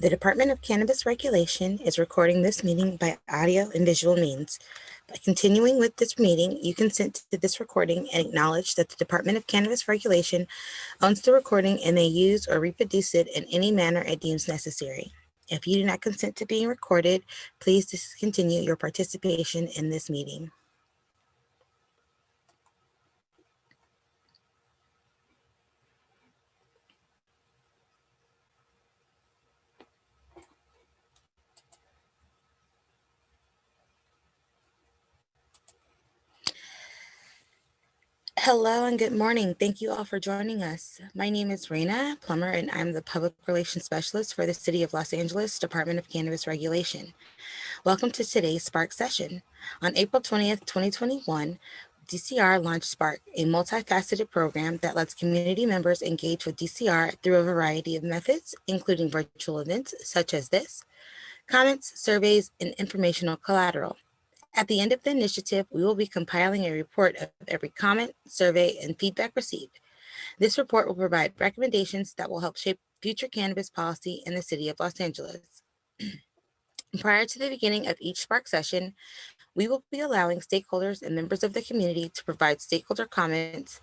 The Department of Cannabis Regulation is recording this meeting by audio and visual means. By continuing with this meeting, you consent to this recording and acknowledge that the Department of Cannabis Regulation owns the recording and may use or reproduce it in any manner it deems necessary. If you do not consent to being recorded, please discontinue your participation in this meeting. Hello and good morning. Thank you all for joining us. My name is Raina Plummer and I'm the Public Relations Specialist for the City of Los Angeles Department of Cannabis Regulation. Welcome to today's Spark session. On April 20th, 2021, DCR launched Spark, a multifaceted program that lets community members engage with DCR through a variety of methods, including virtual events such as this, comments, surveys, and informational collateral. At the end of the initiative, we will be compiling a report of every comment, survey, and feedback received. This report will provide recommendations that will help shape future cannabis policy in the City of Los Angeles. Prior to the beginning of each Spark session, we will be allowing stakeholders and members of the community to provide stakeholder comments.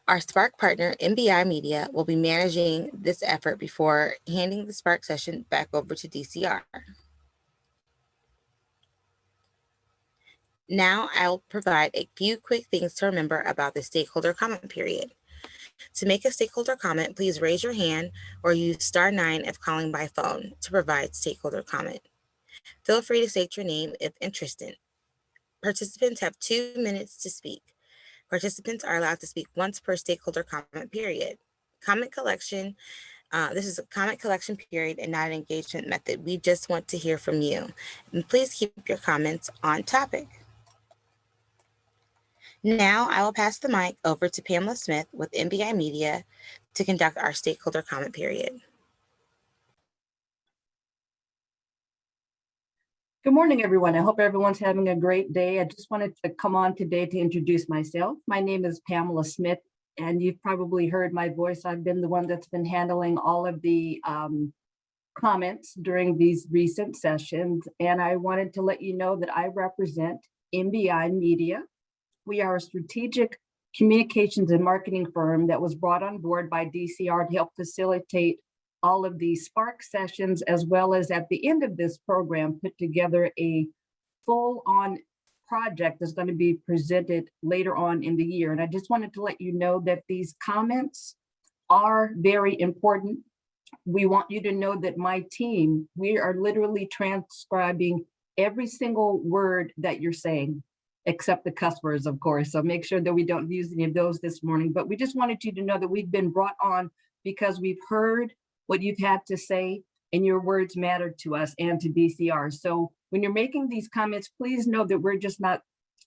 Our Spark partner, MBI Media, will be managing this effort before handing the Spark session back over to DCR. Now I'll provide a few quick things to remember about the stakeholder comment period. To make a stakeholder comment, please raise your hand or use *9 if calling by phone to provide stakeholder comment. Feel free to state your name if interested. Participants have 2 minutes to speak. Participants are allowed to speak once per stakeholder comment period. This is a comment collection period and not an engagement method. We just want to hear from you. And please keep your comments on topic. Now I will pass the mic over to Pamela Smith with MBI Media to conduct our stakeholder comment period. Good morning, everyone. I hope everyone's having a great day. I just wanted to come on today to introduce myself. My name is Pamela Smith, and you've probably heard my voice. I've been the one that's been handling all of the comments during these recent sessions, and I wanted to let you know that I represent MBI Media. We are a strategic communications and marketing firm that was brought on board by DCR to help facilitate all of these Spark sessions, as well as at the end of this program, put together a full-on project that's going to be presented later on in the year. And I just wanted to let you know that these comments are very important. We want you to know that my team, we are literally transcribing every single word that you're saying, except the cuss words, of course. So make sure that we don't use any of those this morning. But we just wanted you to know that we've been brought on because we've heard what you've had to say, and your words matter to us and to DCR. So when you're making these comments, please know that we're just not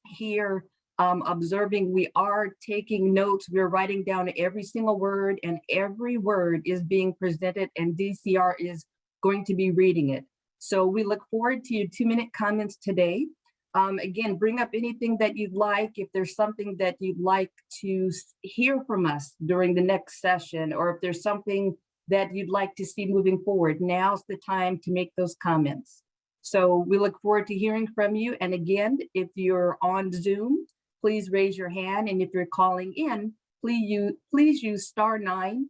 here observing. We are taking notes. We're writing down every single word, and every word is being presented, and DCR is going to be reading it. So we look forward to your 2-minute comments today. Again, bring up anything that you'd like. If there's something that you'd like to hear from us during the next session, or if there's something that you'd like to see moving forward, now's the time to make those comments. So we look forward to hearing from you. And again, if you're on Zoom, please raise your hand. And if you're calling in, please use *9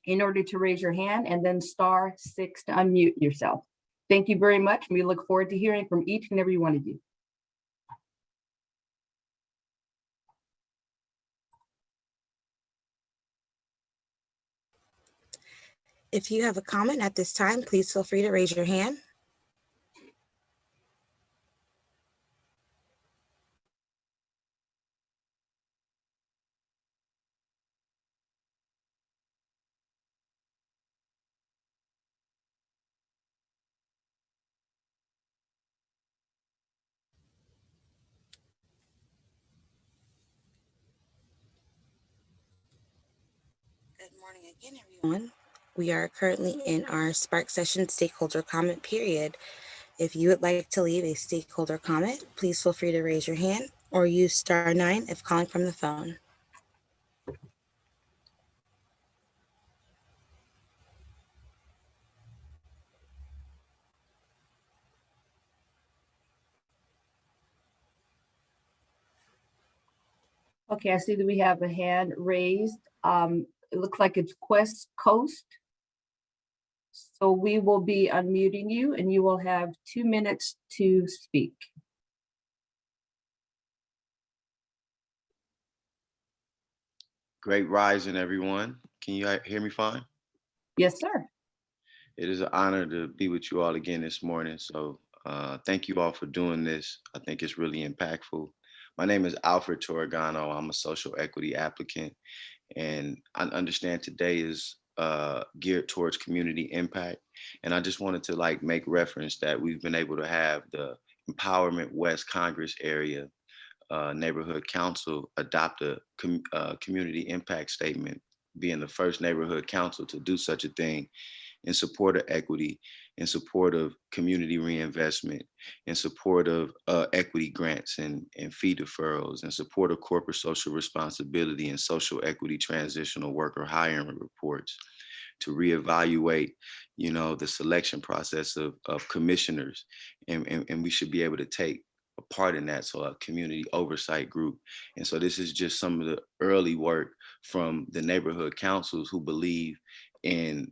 in order to raise your hand, and then *6 to unmute yourself. Thank you very much. We look forward to hearing from each and every one of you. If you have a comment at this time, please feel free to raise your hand. Good morning again, everyone. We are currently in our Spark session stakeholder comment period. If you would like to leave a stakeholder comment, please feel free to raise your hand or use *9 if calling from the phone. Okay, I see that we have a hand raised. It looks like it's Quest Coast. So we will be unmuting you and you will have 2 minutes to speak. Great rising, everyone. Can you hear me fine? Yes, sir. It is an honor to be with you all again this morning. So thank you all for doing this. I think it's really impactful. My name is Alfred Torregano. I'm a social equity applicant. And I understand today is geared towards community impact. And I just wanted to make reference that we've been able to have the Empowerment West Congress area neighborhood council adopt a community impact statement, being the first neighborhood council to do such a thing in support of equity, in support of community reinvestment, in support of equity grants and fee deferrals, in support of corporate social responsibility and social equity transitional worker hiring reports, to reevaluate, the selection process of commissioners. And we should be able to take a part in that. So a community oversight group. And so this is just some of the early work from the neighborhood councils who believe in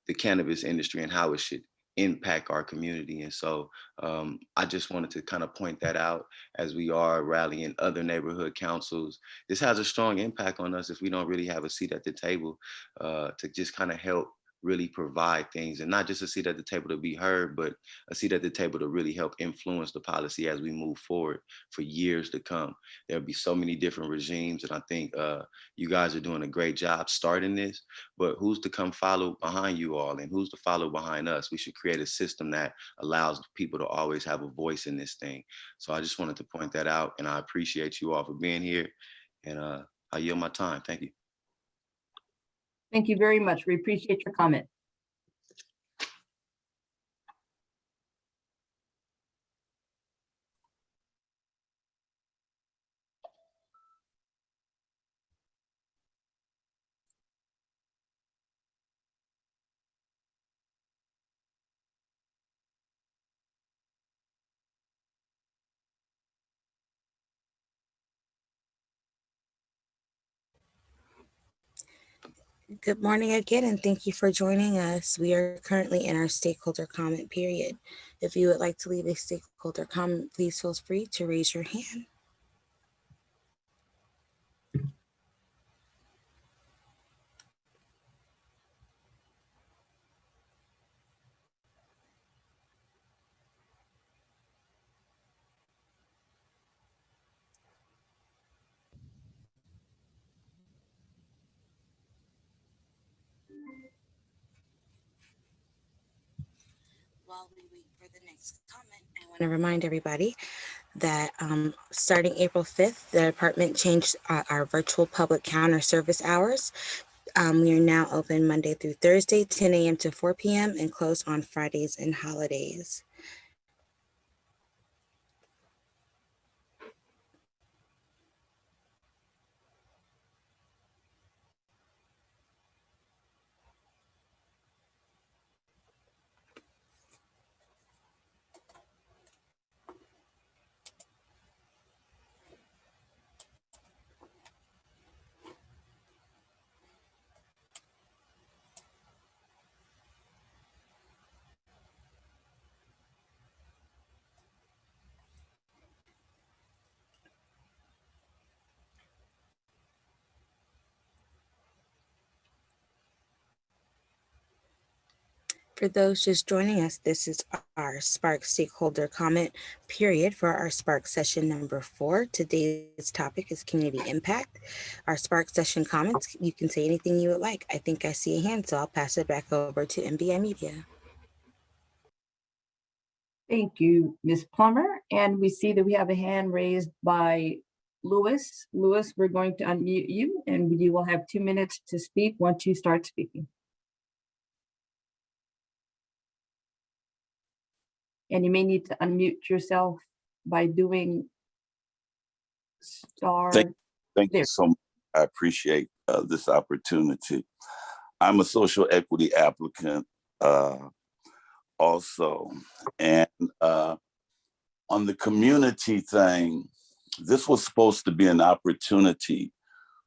the cannabis industry and how it should impact our community. And so I just wanted to kind of point that out as we are rallying other neighborhood councils. This has a strong impact on us if we don't really have a seat at the table to just kind of help really provide things, and not just a seat at the table to be heard, but a seat at the table to really help influence the policy as we move forward for years to come. There'll be so many different regimes, and I think you guys are doing a great job starting this, but who's to come follow behind you all, and who's to follow behind us? We should create a system that allows people to always have a voice in this thing. So I just wanted to point that out, and I appreciate you all for being here, and I yield my time. Thank you. Thank you very much. We appreciate your comment. Good morning again, and thank you for joining us. We are currently in our stakeholder comment period. If you would like to leave a stakeholder comment, please feel free to raise your hand. While we wait for the next comment, I want to remind everybody that starting April 5th, the department changed our virtual public counter service hours. We are now open Monday through Thursday, 10 a.m. to 4 p.m. and closed on Fridays and holidays. For those just joining us, this is our Spark stakeholder comment period for our Spark session number 4. Today's topic is community impact. Our Spark session comments, you can say anything you would like. I think I see a hand, so I'll pass it back over to MBI Media. Thank you, Ms. Plummer. And we see that we have a hand raised by Lewis. Lewis, we're going to unmute you and you will have 2 minutes to speak once you start speaking. And you may need to unmute yourself by doing star. Thank you so much. I appreciate this opportunity. I'm a social equity applicant also. And on the community thing, this was supposed to be an opportunity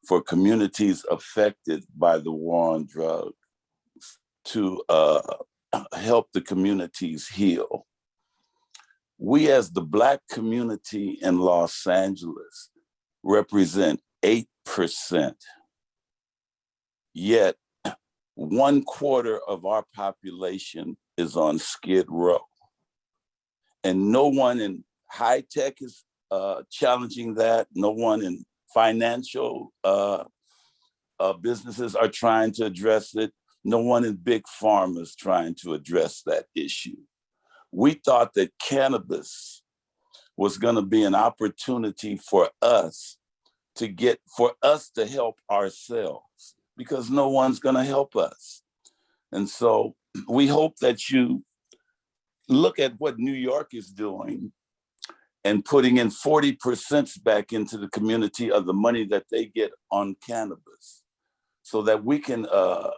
for communities affected by the war on drugs to help the communities heal. We, as the Black community in Los Angeles, represent 8%. Yet 1/4 of our population is on Skid Row. And no one in high tech is challenging that. No one in financial businesses are trying to address it. No one in big pharma is trying to address that issue. We thought that cannabis was going to be an opportunity for us to help ourselves, because no one's going to help us. And so we hope that you look at what New York is doing and putting in 40% back into the community of the money that they get on cannabis, so that we can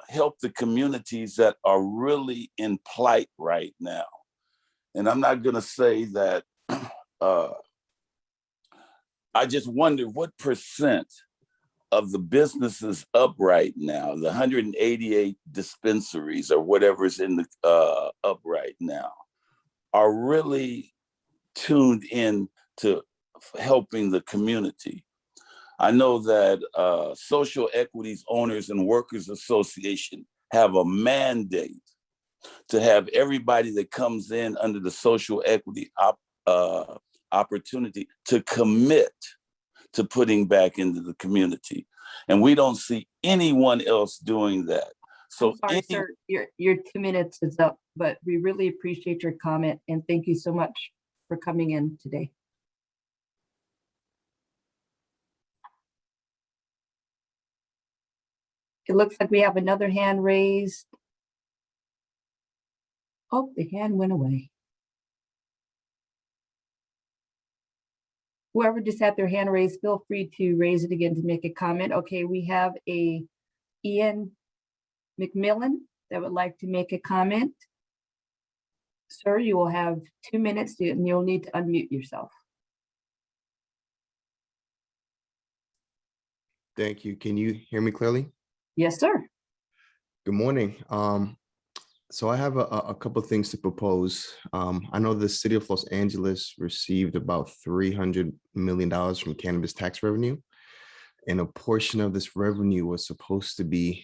help the communities that are really in plight right now. And I'm not gonna say that, I just wonder what percent of the businesses up right now, the 188 dispensaries or whatever's in the up right now, are really tuned in to helping the community. I know that Social Equities Owners and Workers Association have a mandate to have everybody that comes in under the social equity opportunity to commit to putting back into the community. And we don't see anyone else doing that. So I'm sorry, sir, your 2 minutes is up, but we really appreciate your comment and thank you so much for coming in today. It looks like we have another hand raised. Oh, the hand went away. Whoever just had their hand raised, feel free to raise it again to make a comment. Okay, we have a Ian McMillan that would like to make a comment. Sir, you will have 2 minutes and you'll need to unmute yourself. Thank you. Can you hear me clearly? Yes, sir. Good morning. So I have a couple of things to propose. I know the city of Los Angeles received about $300 million from cannabis tax revenue, and a portion of this revenue was supposed to be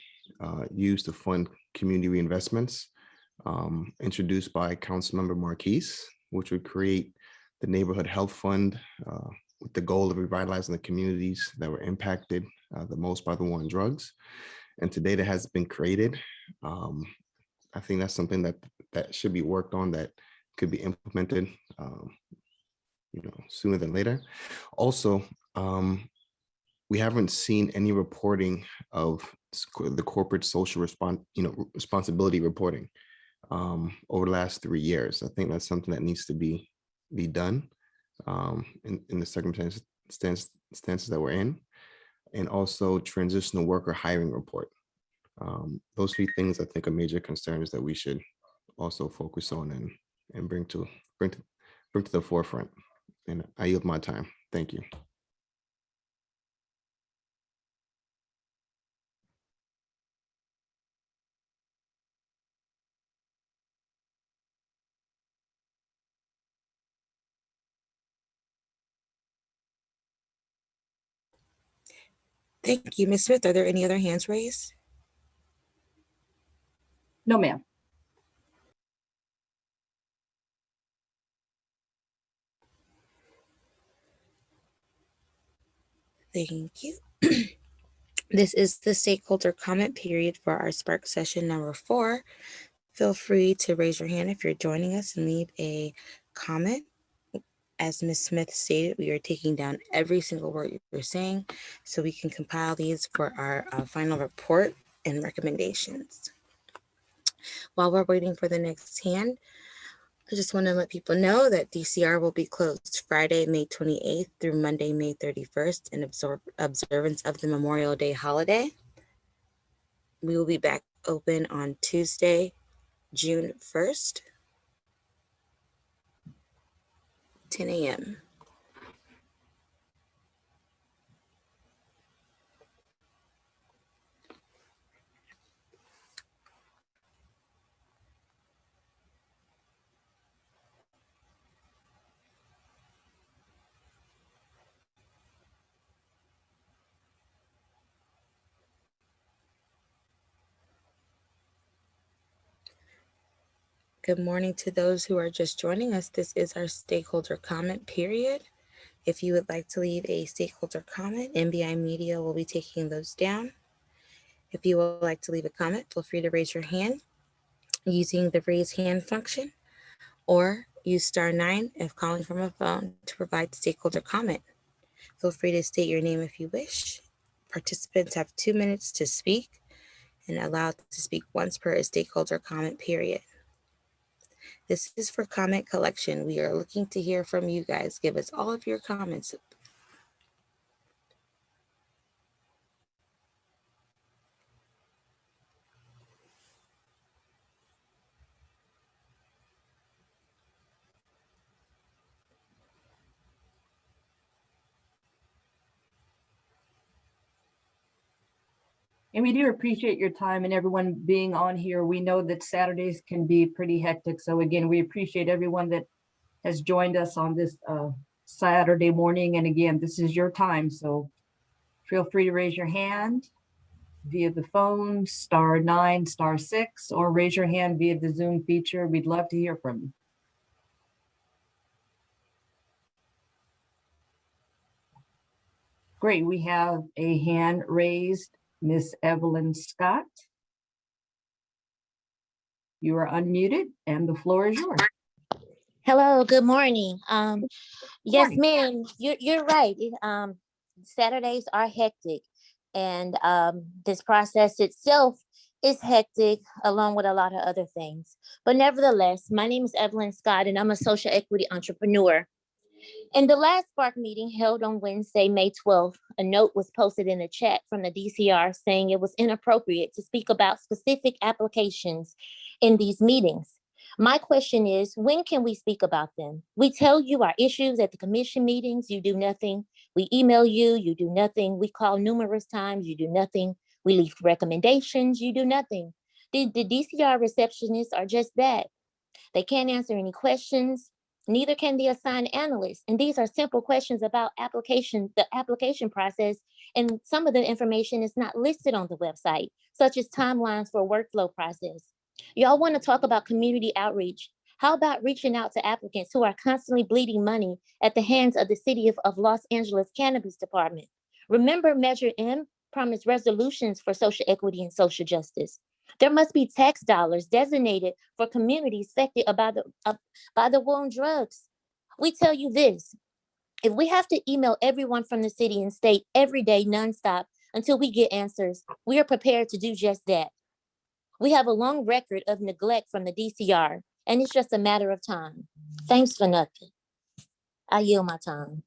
used to fund community reinvestments introduced by Councilmember Marquise, which would create the Neighborhood Health Fund with the goal of revitalizing the communities that were impacted the most by the war on drugs. And today that has been created. I think that's something that should be worked on, that could be implemented, sooner than later. Also, we haven't seen any reporting of the corporate social responsibility reporting over the last 3 years. I think that's something that needs to be done in the circumstances that we're in, and also transitional worker hiring report. Those 3 things I think are major concerns that we should also focus on and bring to the forefront. And I yield my time. Thank you. Thank you, Ms. Smith. Are there any other hands raised? No, ma'am. Thank you. This is the stakeholder comment period for our Spark session number 4. Feel free to raise your hand if you're joining us and leave a comment. As Ms. Smith stated, we are taking down every single word you're saying so we can compile these for our final report and recommendations. While we're waiting for the next hand, I just want to let people know that DCR will be closed Friday, May 28th through Monday, May 31st in observance of the Memorial Day holiday. We will be back open on Tuesday, June 1st, 10 a.m. Good morning to those who are just joining us. This is our stakeholder comment period. If you would like to leave a stakeholder comment, NBI Media will be taking those down. If you would like to leave a comment, feel free to raise your hand using the raise hand function, or use *9 if calling from a phone to provide stakeholder comment. Feel free to state your name if you wish. Participants have 2 minutes to speak and allowed to speak once per stakeholder comment period. This is for comment collection. We are looking to hear from you guys. Give us all of your comments. And we do appreciate your time and everyone being on here. We know that Saturdays can be pretty hectic. So again, we appreciate everyone that has joined us on this Saturday morning. And again, this is your time. So feel free to raise your hand via the phone, *9, *6, or raise your hand via the Zoom feature. We'd love to hear from you. Great, we have a hand raised, Miss Evelyn Scott. You are unmuted and the floor is yours. Hello, good morning. Yes, Morning. ma'am, you're right. Saturdays are hectic, and this process itself is hectic, along with a lot of other things. But nevertheless, my name is Evelyn Scott, and I'm a social equity entrepreneur. In the last Spark meeting held on Wednesday, May 12th, a note was posted in the chat from the DCR saying it was inappropriate to speak about specific applications in these meetings. My question is, when can we speak about them? We tell you our issues at the commission meetings, you do nothing. We email you, you do nothing. We call numerous times, you do nothing. We leave recommendations, you do nothing. The DCR receptionists are just that. They can't answer any questions. Neither can the assigned analyst. And these are simple questions about the application process. And some of the information is not listed on the website, such as timelines for workflow process. Y'all want to talk about community outreach. How about reaching out to applicants who are constantly bleeding money at the hands of the City of Los Angeles Cannabis Department? Remember, Measure M promised resolutions for social equity and social justice. There must be tax dollars designated for communities affected by the war on drugs. We tell you this, if we have to email everyone from the city and state every day nonstop until we get answers, we are prepared to do just that. We have a long record of neglect from the DCR, and it's just a matter of time. Thanks for nothing. I yield my time.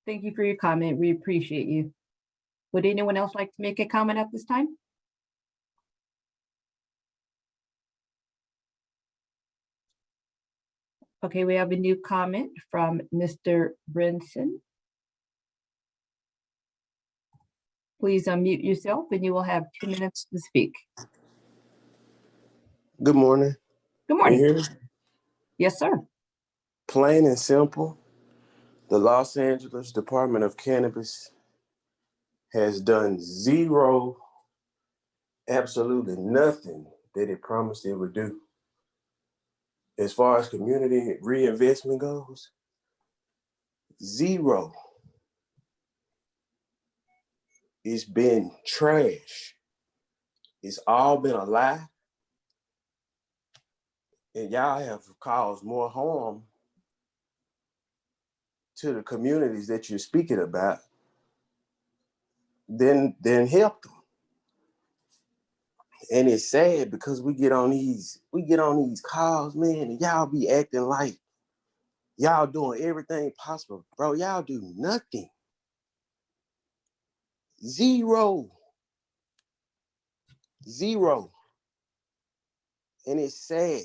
Thank you for your comment. We appreciate you. Would anyone else like to make a comment at this time? Okay, we have a new comment from Mr. Brinson. Please unmute yourself and you will have 2 minutes to speak. Good morning. Good Can you morning. hear me? Yes, sir. Plain and simple, the Los Angeles Department of Cannabis has done zero, absolutely nothing that it promised it would do. As far as community reinvestment goes, zero. It's been trash. It's all been a lie. And y'all have caused more harm to the communities that you're speaking about than help them. And it's sad because we get on these calls, man, and y'all be acting like y'all doing everything possible. Bro, y'all do nothing. Zero. And it's sad.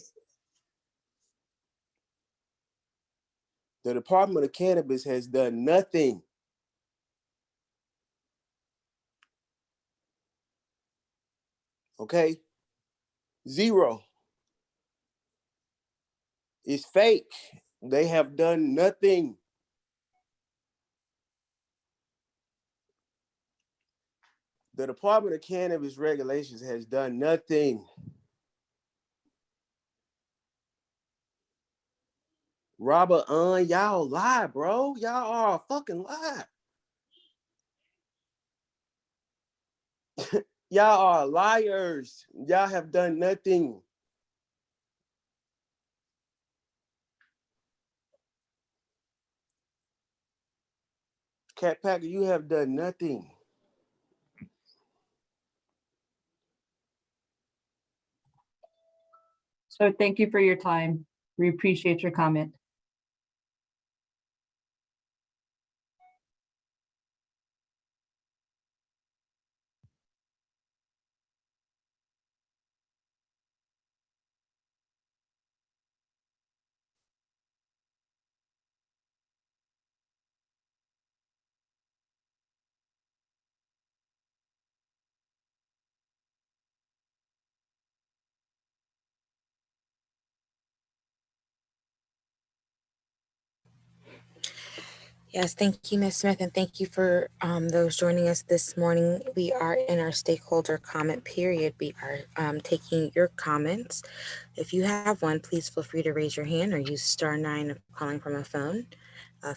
The Department of Cannabis has done nothing. Okay? Zero. It's fake. They have done nothing. The Department of Cannabis Regulations has done nothing. Robert, y'all lie, bro. Y'all are a fucking lie. Y'all are liars. Y'all have done nothing. Cat Packer, you have done nothing. So thank you for your time. We appreciate your comment. Yes, thank you, Ms. Smith, and thank you for those joining us this morning. We are in our stakeholder comment period. We are taking your comments. If you have one, please feel free to raise your hand or use *9 if calling from a phone.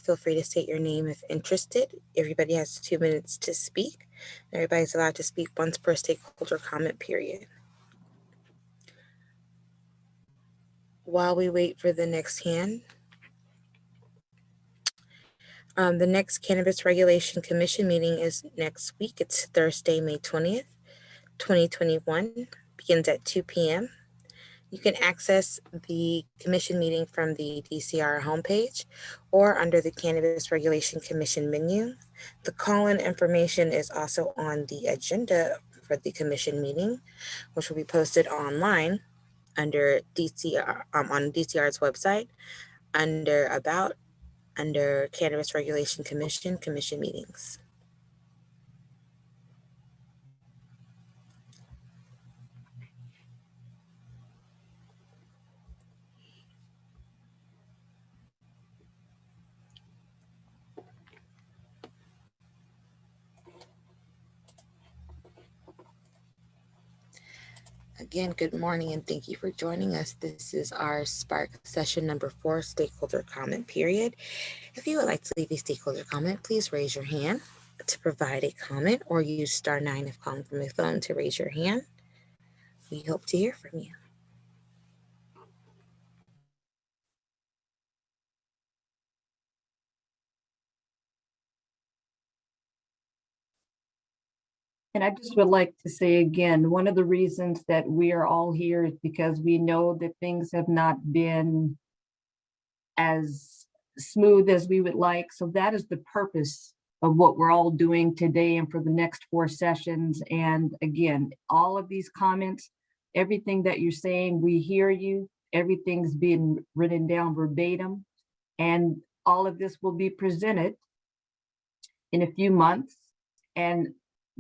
Feel free to state your name if interested. Everybody has 2 minutes to speak. Everybody's allowed to speak once per stakeholder comment period. While we wait for the next hand, the next Cannabis Regulation Commission meeting is next week. It's Thursday, May 20th, 2021. Begins at 2 p.m. You can access the commission meeting from the DCR homepage or under the Cannabis Regulation Commission menu. The call-in information is also on the agenda for the commission meeting, which will be posted online under DCR on DCR's website under About, under Cannabis Regulation Commission, Commission Meetings. Again, good morning and thank you for joining us. This is our Spark session number 4, stakeholder comment period. If you would like to leave a stakeholder comment, please raise your hand to provide a comment or use *9 if calling from a phone to raise your hand. We hope to hear from you. And I just would like to say again, one of the reasons that we are all here is because we know that things have not been as smooth as we would like. So that is the purpose of what we're all doing today and for the next 4 sessions. And again, all of these comments, everything that you're saying, we hear you. Everything's being written down verbatim. And all of this will be presented in a few months. And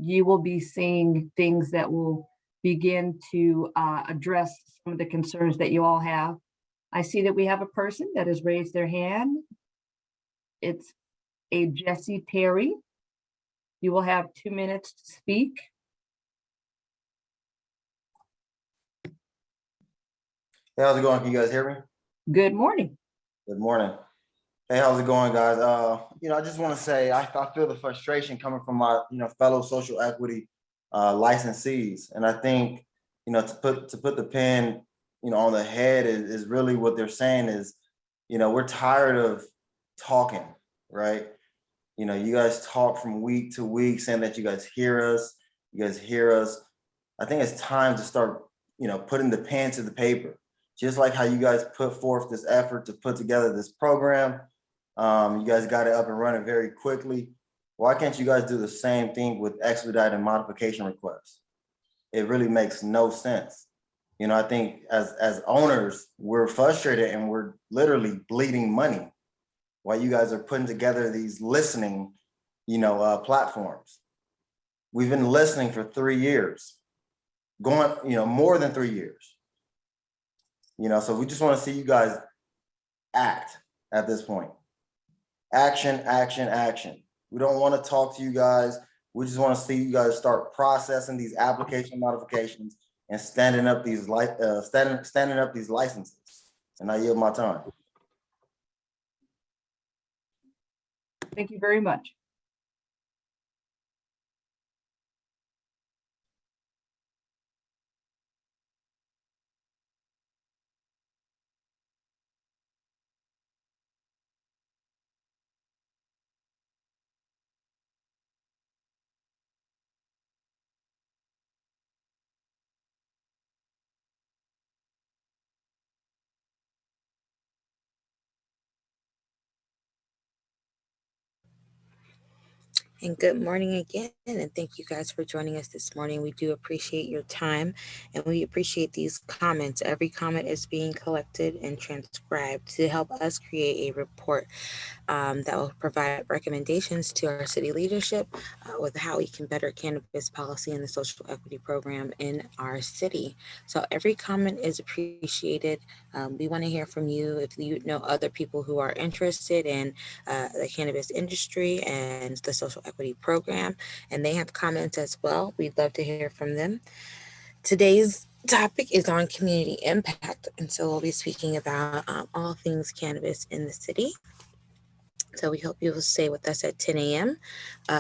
you will be seeing things that will begin to address some of the concerns that you all have. I see that we have a person that has raised their hand. It's a Jesse Terry. You will have 2 minutes to speak. Hey, how's it going? Can you guys hear me? Good morning. Good morning. Hey, how's it going, guys? I just want to say I feel the frustration coming from my, fellow social equity licensees, and I think, to put the pen, on the head is really what they're saying is, we're tired of talking, right? You guys talk from week to week saying that you guys hear us. I think it's time to start, putting the pen to the paper. Just like how you guys put forth this effort to put together this program. You guys got it up and running very quickly. Why can't you guys do the same thing with expedited modification requests? It really makes no sense. I think as owners, we're frustrated and we're literally bleeding money while you guys are putting together these listening, platforms. We've been listening for 3 years, going, more than 3 years. So we just want to see you guys act at this point. Action, action, action. We don't want to talk to you guys. We just want to see you guys start processing these application modifications and standing up these licenses. And I yield my time. Thank you very much. And good morning again, and thank you guys for joining us this morning. We do appreciate your time, and we appreciate these comments. Every comment is being collected and transcribed to help us create a report that will provide recommendations to our city leadership with how we can better cannabis policy and the social equity program in our city. So every comment is appreciated. We want to hear from you if you know other people who are interested in the cannabis industry and the social equity program, and they have comments as well. We'd love to hear from them. Today's topic is on community impact, and so we'll be speaking about all things cannabis in the city. So we hope you will stay with us at 10 a.m.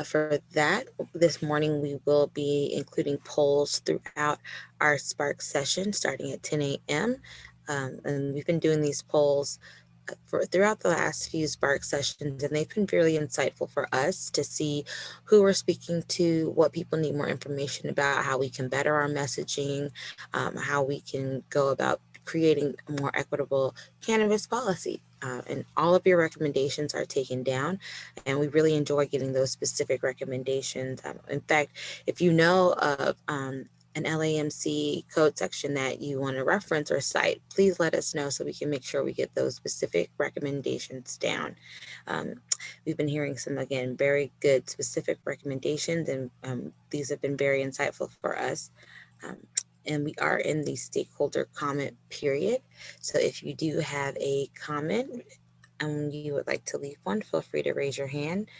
For that, this morning we will be including polls throughout our Spark session starting at 10 a.m. And we've been doing these polls throughout the last few Spark sessions, and they've been really insightful for us to see who we're speaking to, what people need more information about, how we can better our messaging, how we can go about creating a more equitable cannabis policy. And all of your recommendations are taken down, and we really enjoy getting those specific recommendations. In fact, if you know of an LAMC code section that you want to reference or cite, please let us know so we can make sure we get those specific recommendations down. We've been hearing some, again, very good specific recommendations, and these have been very insightful for us. And we are in the stakeholder comment period. So if you do have a comment and you would like to leave one, feel free to raise your hand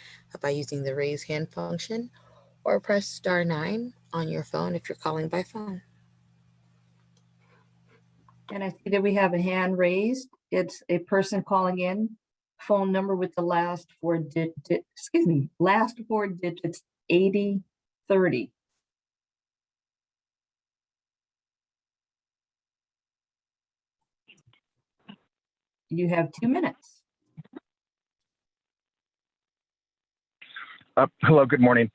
by using the raise hand function, or press *9 on your phone if you're calling by phone. And I see that we have a hand raised. It's a person calling in, phone number with the last four digits, 8030. You have 2 minutes. Hello, good morning.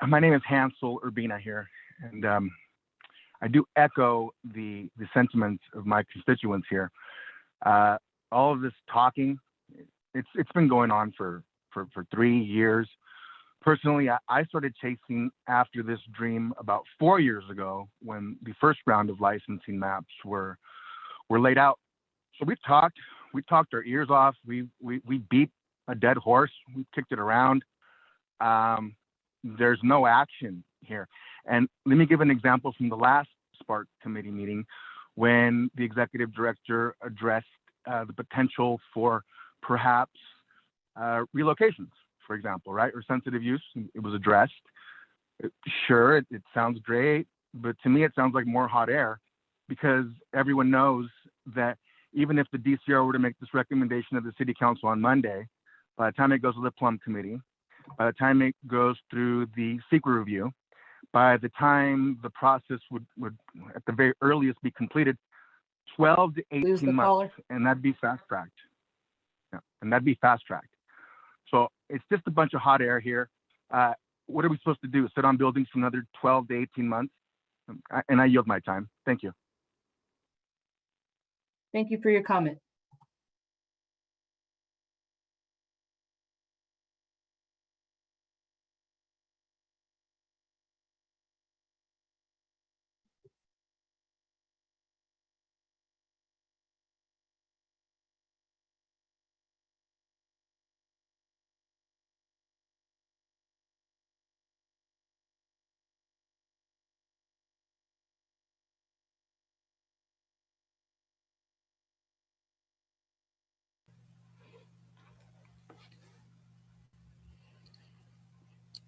My name is Hansel Urbina here, and I do echo the sentiments of my constituents here. All of this talking, it's been going on for 3 years. Personally, I started chasing after this dream about 4 years ago when the first round of licensing maps were laid out. So we talked our ears off. We beat a dead horse. We kicked it around. There's no action here. And let me give an example from the last Spark committee meeting when the executive director addressed the potential for perhaps relocations, for example, right? Or sensitive use. It was addressed. Sure, it sounds great, but to me, it sounds like more hot air, because everyone knows that even if the DCR were to make this recommendation of the city council on Monday, by the time it goes to the Plum Committee, by the time it goes through the secret review, by the time the process would at the very earliest be completed, 12 to 18 months, and that'd be fast tracked. Yeah, and that'd be fast tracked. So it's just a bunch of hot air here. What are we supposed to do? Sit on buildings for another 12 to 18 months? And I yield my time. Thank you. Thank you for your comment.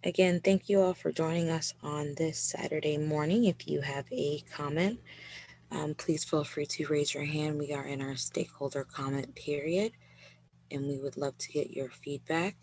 Again, thank you all for joining us on this Saturday morning. If you have a comment, please feel free to raise your hand. We are in our stakeholder comment period. and we would love to get your feedback.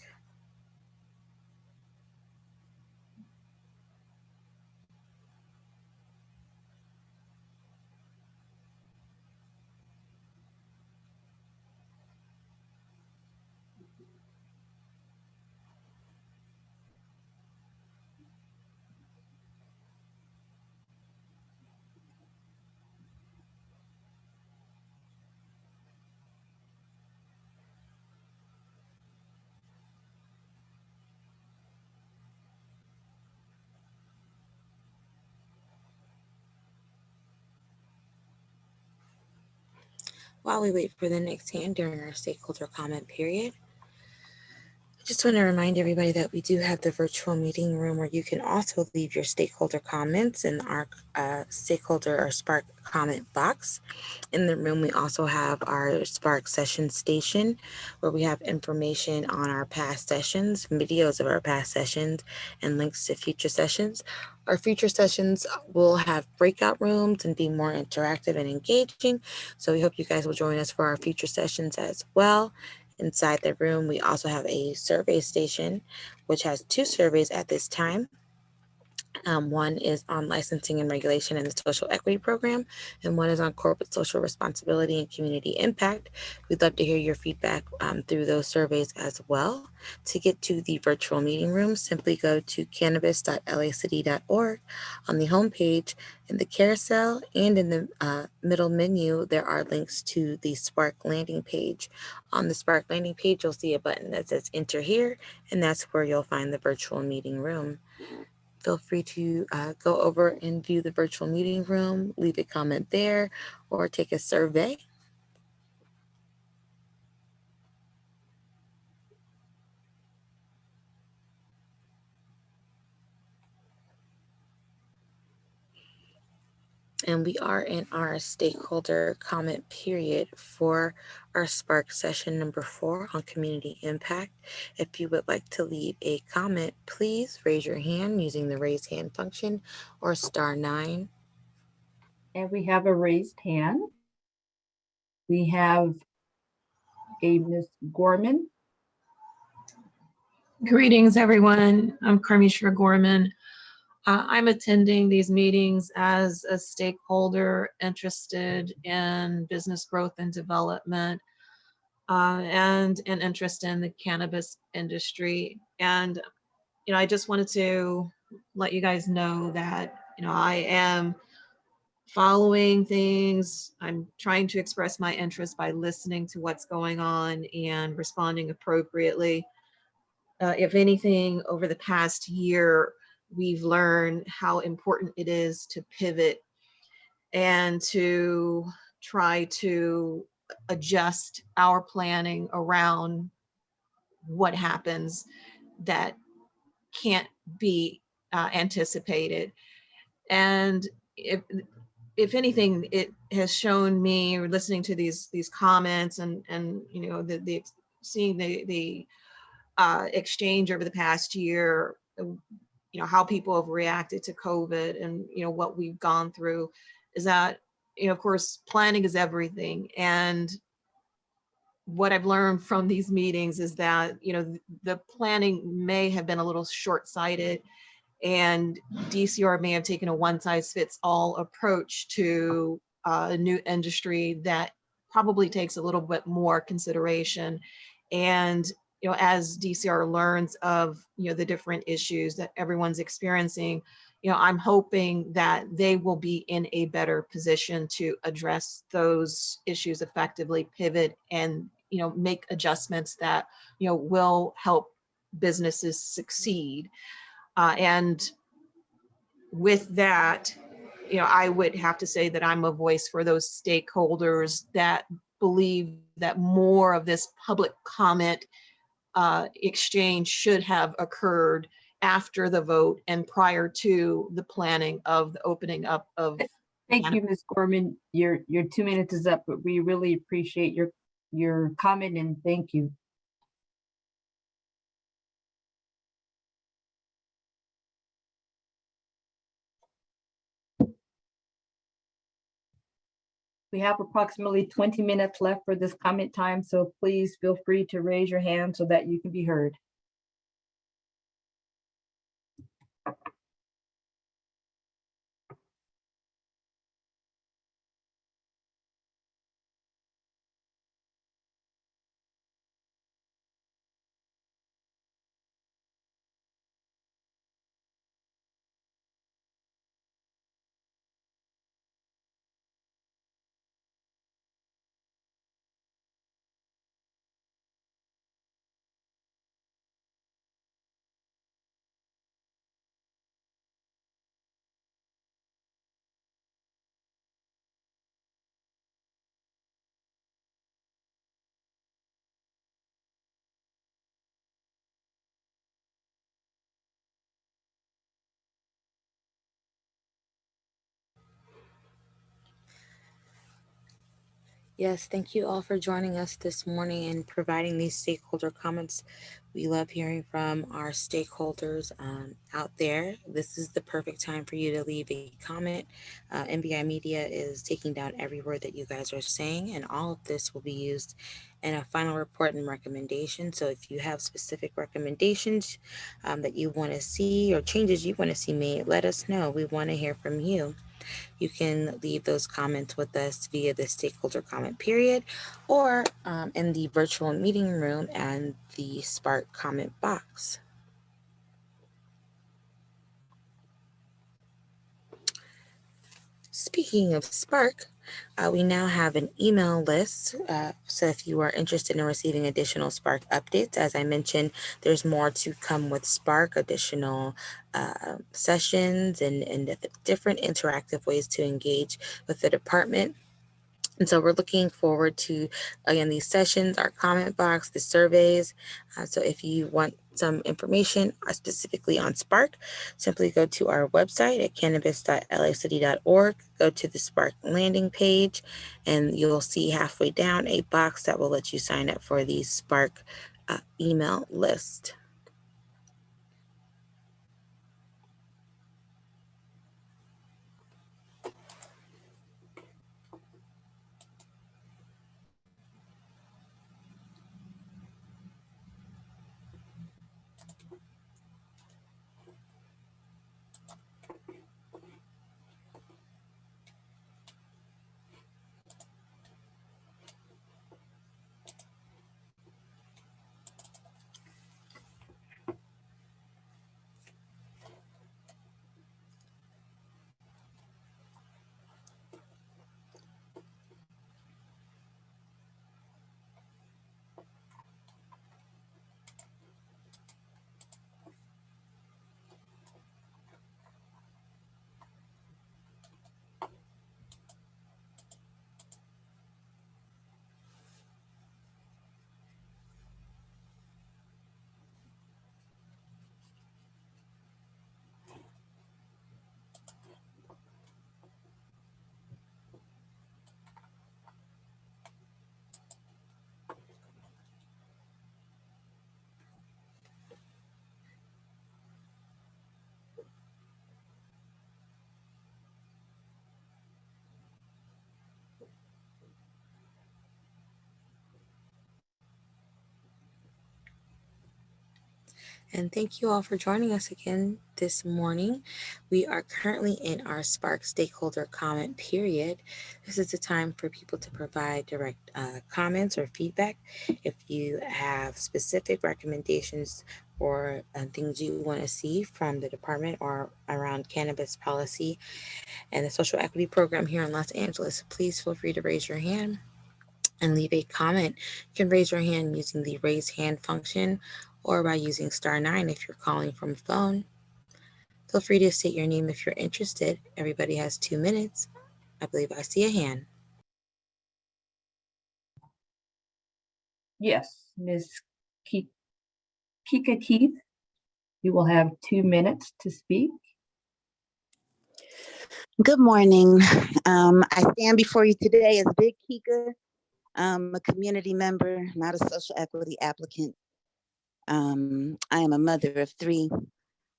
While we wait for the next hand during our stakeholder comment period, I just want to remind everybody that we do have the virtual meeting room where you can also leave your stakeholder comments in our stakeholder or Spark comment box. In the room, we also have our Spark session station where we have information on our past sessions, videos of our past sessions, and links to future sessions. Our future sessions will have breakout rooms and be more interactive and engaging. So we hope you guys will join us for our future sessions as well. Inside the room, we also have a survey station, which has 2 surveys at this time. One is on licensing and regulation in the social equity program, and one is on corporate social responsibility and community impact. We'd love to hear your feedback through those surveys as well. To get to the virtual meeting room, simply go to cannabis.lacity.org. On the homepage, in the carousel and in the middle menu, there are links to the Spark landing page. On the Spark landing page, you'll see a button that says enter here, and that's where you'll find the virtual meeting room. Feel free to go over and view the virtual meeting room, leave a comment there, or take a survey. And we are in our stakeholder comment period for our Spark session number 4 on community impact. If you would like to leave a comment, please raise your hand using the raise hand function or *9. And we have a raised hand. We have a Ms. Gorman. Greetings, everyone. I'm Karmishra Gorman. I'm attending these meetings as a stakeholder interested in business growth and development and an interest in the cannabis industry. And, I just wanted to let you guys know that, I am following things. I'm trying to express my interest by listening to what's going on and responding appropriately. If anything, over the past year, we've learned how important it is to pivot and to try to adjust our planning around what happens that can't be anticipated. And if anything, it has shown me, or listening to these comments and the seeing the exchange over the past year, how people have reacted to COVID and, what we've gone through, is that, of course, planning is everything. And what I've learned from these meetings is that, the planning may have been a little short-sighted, and DCR may have taken a one-size-fits-all approach to a new industry that probably takes a little bit more consideration. And as DCR learns of the different issues that everyone's experiencing, I'm hoping that they will be in a better position to address those issues effectively, pivot, and make adjustments that will help businesses succeed. And with that, I would have to say that I'm a voice for those stakeholders that believe that more of this public comment exchange should have occurred after the vote and prior to the planning of the opening up of. Thank you, Ms. Gorman. Your 2 minutes is up, but we really appreciate your comment and thank you. We have approximately 20 minutes left for this comment time, so please feel free to raise your hand so that you can be heard. Yes, thank you all for joining us this morning and providing these stakeholder comments. We love hearing from our stakeholders out there. This is the perfect time for you to leave a comment. NBI Media is taking down every word that you guys are saying, and all of this will be used in a final report and recommendation. So if you have specific recommendations that you want to see or changes you want to see made, let us know. We want to hear from you. You can leave those comments with us via the stakeholder comment period or in the virtual meeting room and the Spark comment box. Speaking of Spark, we now have an email list. So if you are interested in receiving additional Spark updates, as I mentioned, there's more to come with Spark, additional sessions and different interactive ways to engage with the department. And so we're looking forward to, again, these sessions, our comment box, the surveys. So if you want some information specifically on Spark, simply go to our website at cannabis.lacity.org, go to the Spark landing page, and you'll see halfway down a box that will let you sign up for the Spark email list. And thank you all for joining us again this morning. We are currently in our Spark stakeholder comment period. This is the time for people to provide direct comments or feedback. If you have specific recommendations or things you want to see from the department or around cannabis policy and the social equity program here in Los Angeles, please feel free to raise your hand and leave a comment. You can raise your hand using the raise hand function or by using *9 if you're calling from phone. Feel free to state your name if you're interested. Everybody has 2 minutes. I believe I see a hand. Yes, Ms. Kika Keith, you will have 2 minutes to speak. Good morning. I stand before you today as Big Kika. I'm a community member, not a social equity applicant. I am a mother of 3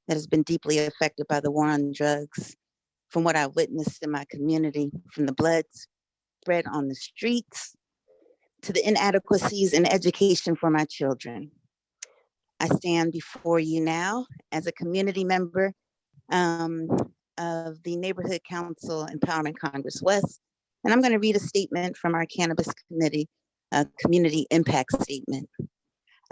that has been deeply affected by the war on drugs. From what I witnessed in my community, from the blood widespread on the streets, to the inadequacies in education for my children. I stand before you now as a community member of the Neighborhood Council Empowerment Congress West, and I'm going to read a statement from our Cannabis Committee, Community Impact Statement.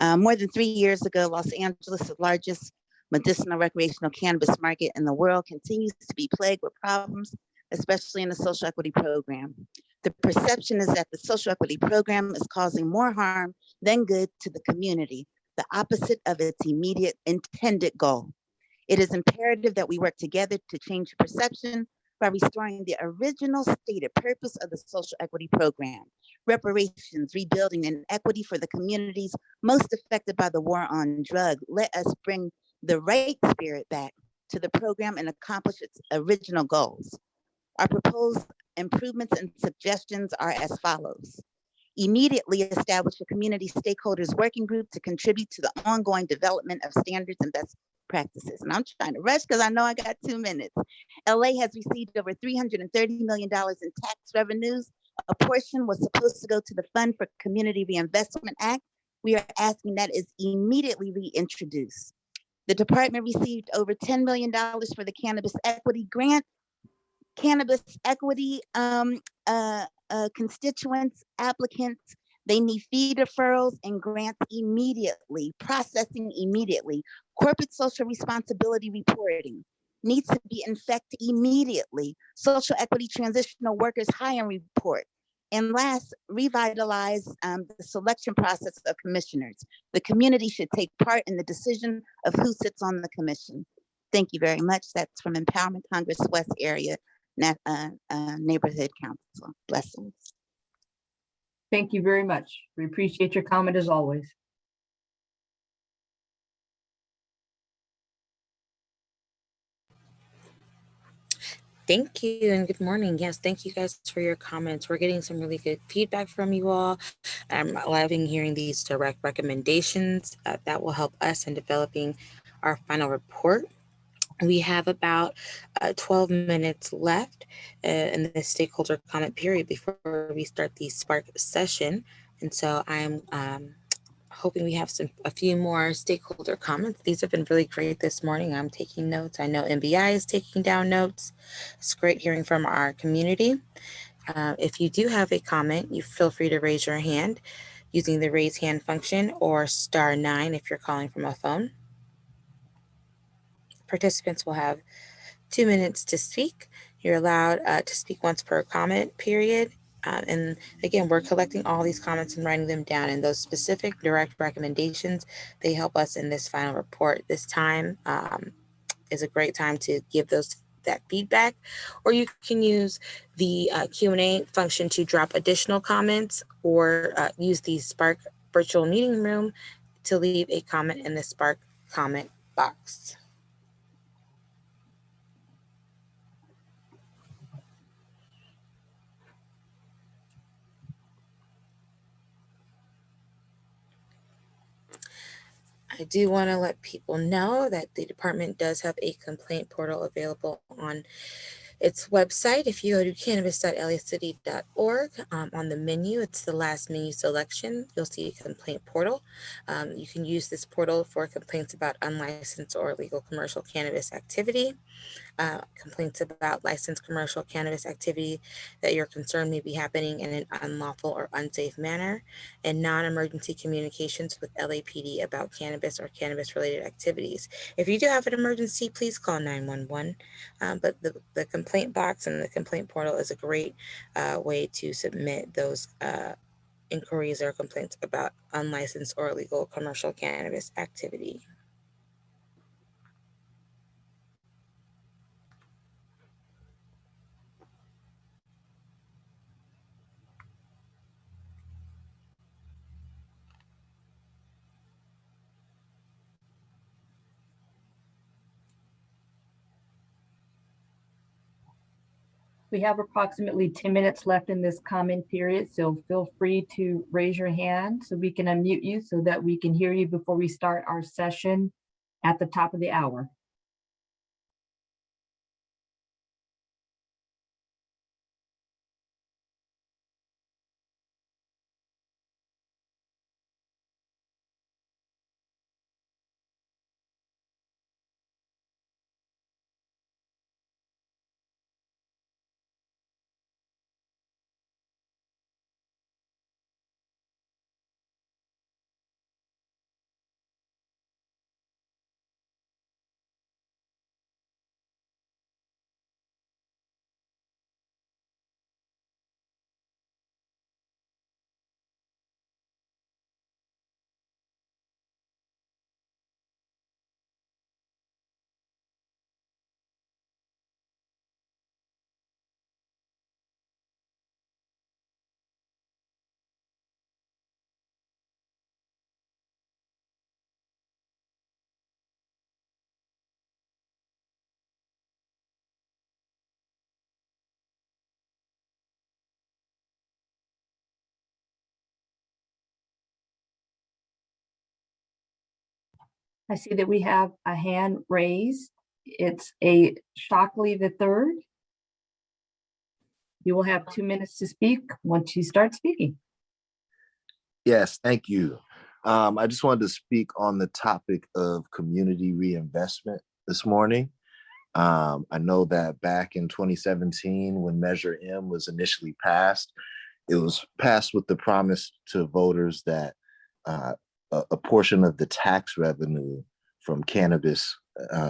More than 3 years ago, Los Angeles, the largest medicinal recreational cannabis market in the world, continues to be plagued with problems, especially in the social equity program. The perception is that the social equity program is causing more harm than good to the community, the opposite of its immediate intended goal. It is imperative that we work together to change the perception by restoring the original stated purpose of the social equity program: reparations, rebuilding, and equity for the communities most affected by the war on drugs. Let us bring the right spirit back to the program and accomplish its original goals. Our proposed improvements and suggestions are as follows. Immediately establish a community stakeholders working group to contribute to the ongoing development of standards and best practices. And I'm trying to rush because I know I got 2 minutes. LA has received over $330 million in tax revenues. A portion was supposed to go to the Fund for Community Reinvestment Act. We are asking that is immediately reintroduced. The department received over $10 million for the Cannabis Equity Grant. Cannabis Equity constituents, applicants, they need fee deferrals and grants immediately, processing immediately. Corporate social responsibility reporting needs to be in effect immediately. Social equity transitional workers hiring report. And last, revitalize the selection process of commissioners. The community should take part in the decision of who sits on the commission. Thank you very much. That's from Empowerment Congress West Area Neighborhood Council. Blessings. Thank you very much. We appreciate your comment as always. Thank you and good morning. Yes, thank you guys for your comments. We're getting some really good feedback from you all. I'm loving hearing these direct recommendations that will help us in developing our final report. We have about 12 minutes left in the stakeholder comment period before we start the Spark session. And so I'm hoping we have a few more stakeholder comments. These have been really great this morning. I'm taking notes. I know MBI is taking down notes. It's great hearing from our community. If you do have a comment, you feel free to raise your hand using the raise hand function or *9 if you're calling from a phone. Participants will have 2 minutes to speak. You're allowed to speak once per comment period. And again, we're collecting all these comments and writing them down, and those specific direct recommendations, they help us in this final report. This time is a great time to give that feedback, or you can use the Q&A function to drop additional comments, or use the Spark virtual meeting room to leave a comment in the Spark comment box. I do want to let people know that the department does have a complaint portal available on its website. If you go to cannabis.lacity.org, on the menu, it's the last menu selection, you'll see a complaint portal. You can use this portal for complaints about unlicensed or illegal commercial cannabis activity, complaints about licensed commercial cannabis activity that you're concerned may be happening in an unlawful or unsafe manner, and non-emergency communications with LAPD about cannabis or cannabis-related activities. If you do have an emergency, please call 911. But the complaint box and the complaint portal is a great way to submit those inquiries or complaints about unlicensed or illegal commercial cannabis activity. We have approximately 10 minutes left in this comment period, so feel free to raise your hand so we can unmute you so that we can hear you before we start our session at the top of the hour. I see that we have a hand raised. It's a Shockley III. You will have 2 minutes to speak once you start speaking. Yes, thank you. I just wanted to speak on the topic of community reinvestment this morning. I know that back in 2017, when Measure M was initially passed, it was passed with the promise to voters that a portion of the tax revenue from cannabis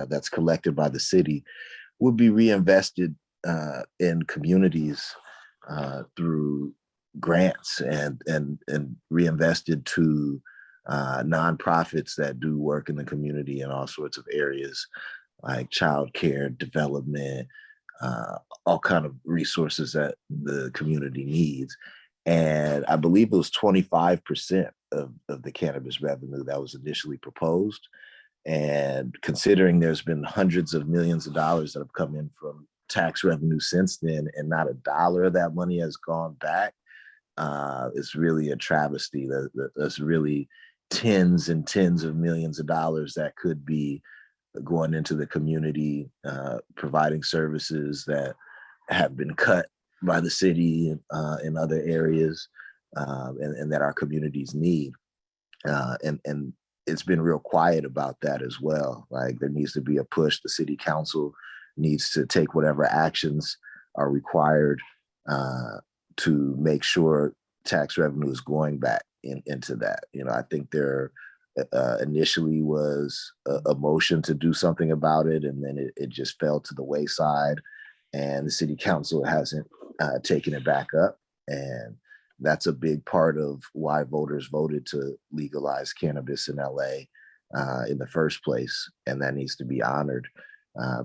that's collected by the city would be reinvested in communities through grants and reinvested to nonprofits that do work in the community in all sorts of areas like childcare, development, all kind of resources that the community needs. And I believe it was 25% of the cannabis revenue that was initially proposed. And considering there's been hundreds of millions of dollars that have come in from tax revenue since then, and not a dollar of that money has gone back, it's really a travesty. That's really tens and tens of millions of dollars that could be going into the community, providing services that have been cut by the city in other areas, and that our communities need. And it's been real quiet about that as well. Like, there needs to be a push. The city council needs to take whatever actions are required to make sure tax revenue is going back into that. You know, I think there initially was a motion to do something about it, and then it just fell to the wayside, and the city council hasn't taken it back up. And that's a big part of why voters voted to legalize cannabis in LA in the first place, and that needs to be honored,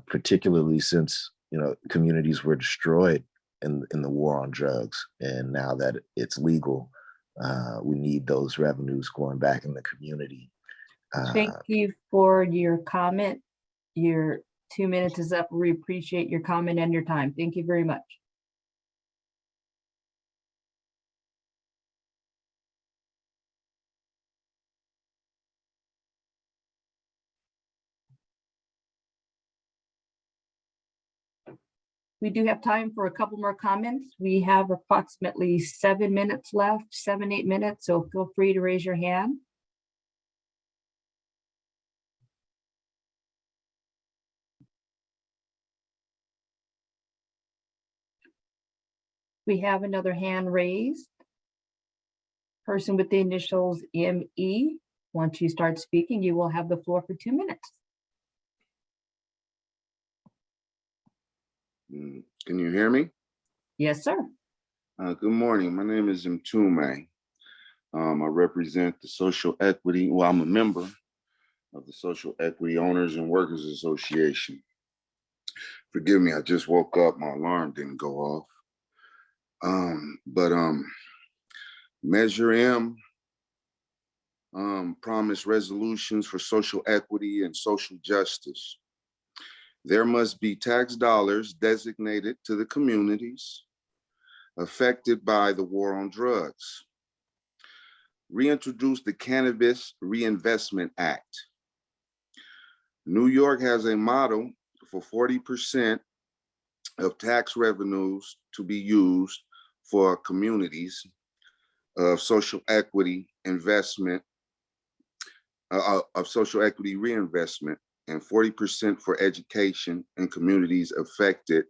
particularly since, you know, communities were destroyed in the war on drugs, and now that it's legal, we need those revenues going back in the community. Thank you for your comment. Your 2 minutes is up. We appreciate your comment and your time. Thank you very much. We do have time for a couple more comments. We have approximately 7 minutes left, 7-8 minutes, so feel free to raise your hand. We have another hand raised. Person with the initials ME. Once you start speaking, you will have the floor for 2 minutes. Can you hear me? Yes, sir. Good morning. My name is Mtume. I represent the Social Equity, well, I'm a member of the Social Equity Owners and Workers Association. Forgive me, I just woke up, my alarm didn't go off. Measure M promised resolutions for social equity and social justice. There must be tax dollars designated to the communities affected by the war on drugs. Reintroduce the Cannabis Reinvestment Act. New York has a model for 40% of tax revenues to be used for communities of social equity investment, of social equity reinvestment, and 40% for education in communities affected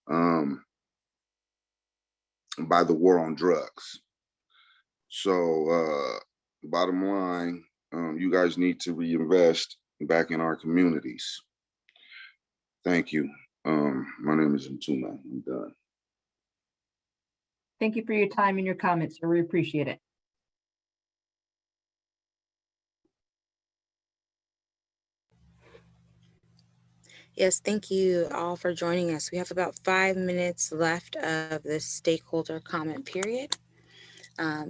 by the war on drugs. So bottom line, you guys need to reinvest back in our communities. Thank you. My name is Mtume. I'm done. Thank you for your time and your comments, sir. We appreciate it. Yes, thank you all for joining us. We have about 5 minutes left of the stakeholder comment period.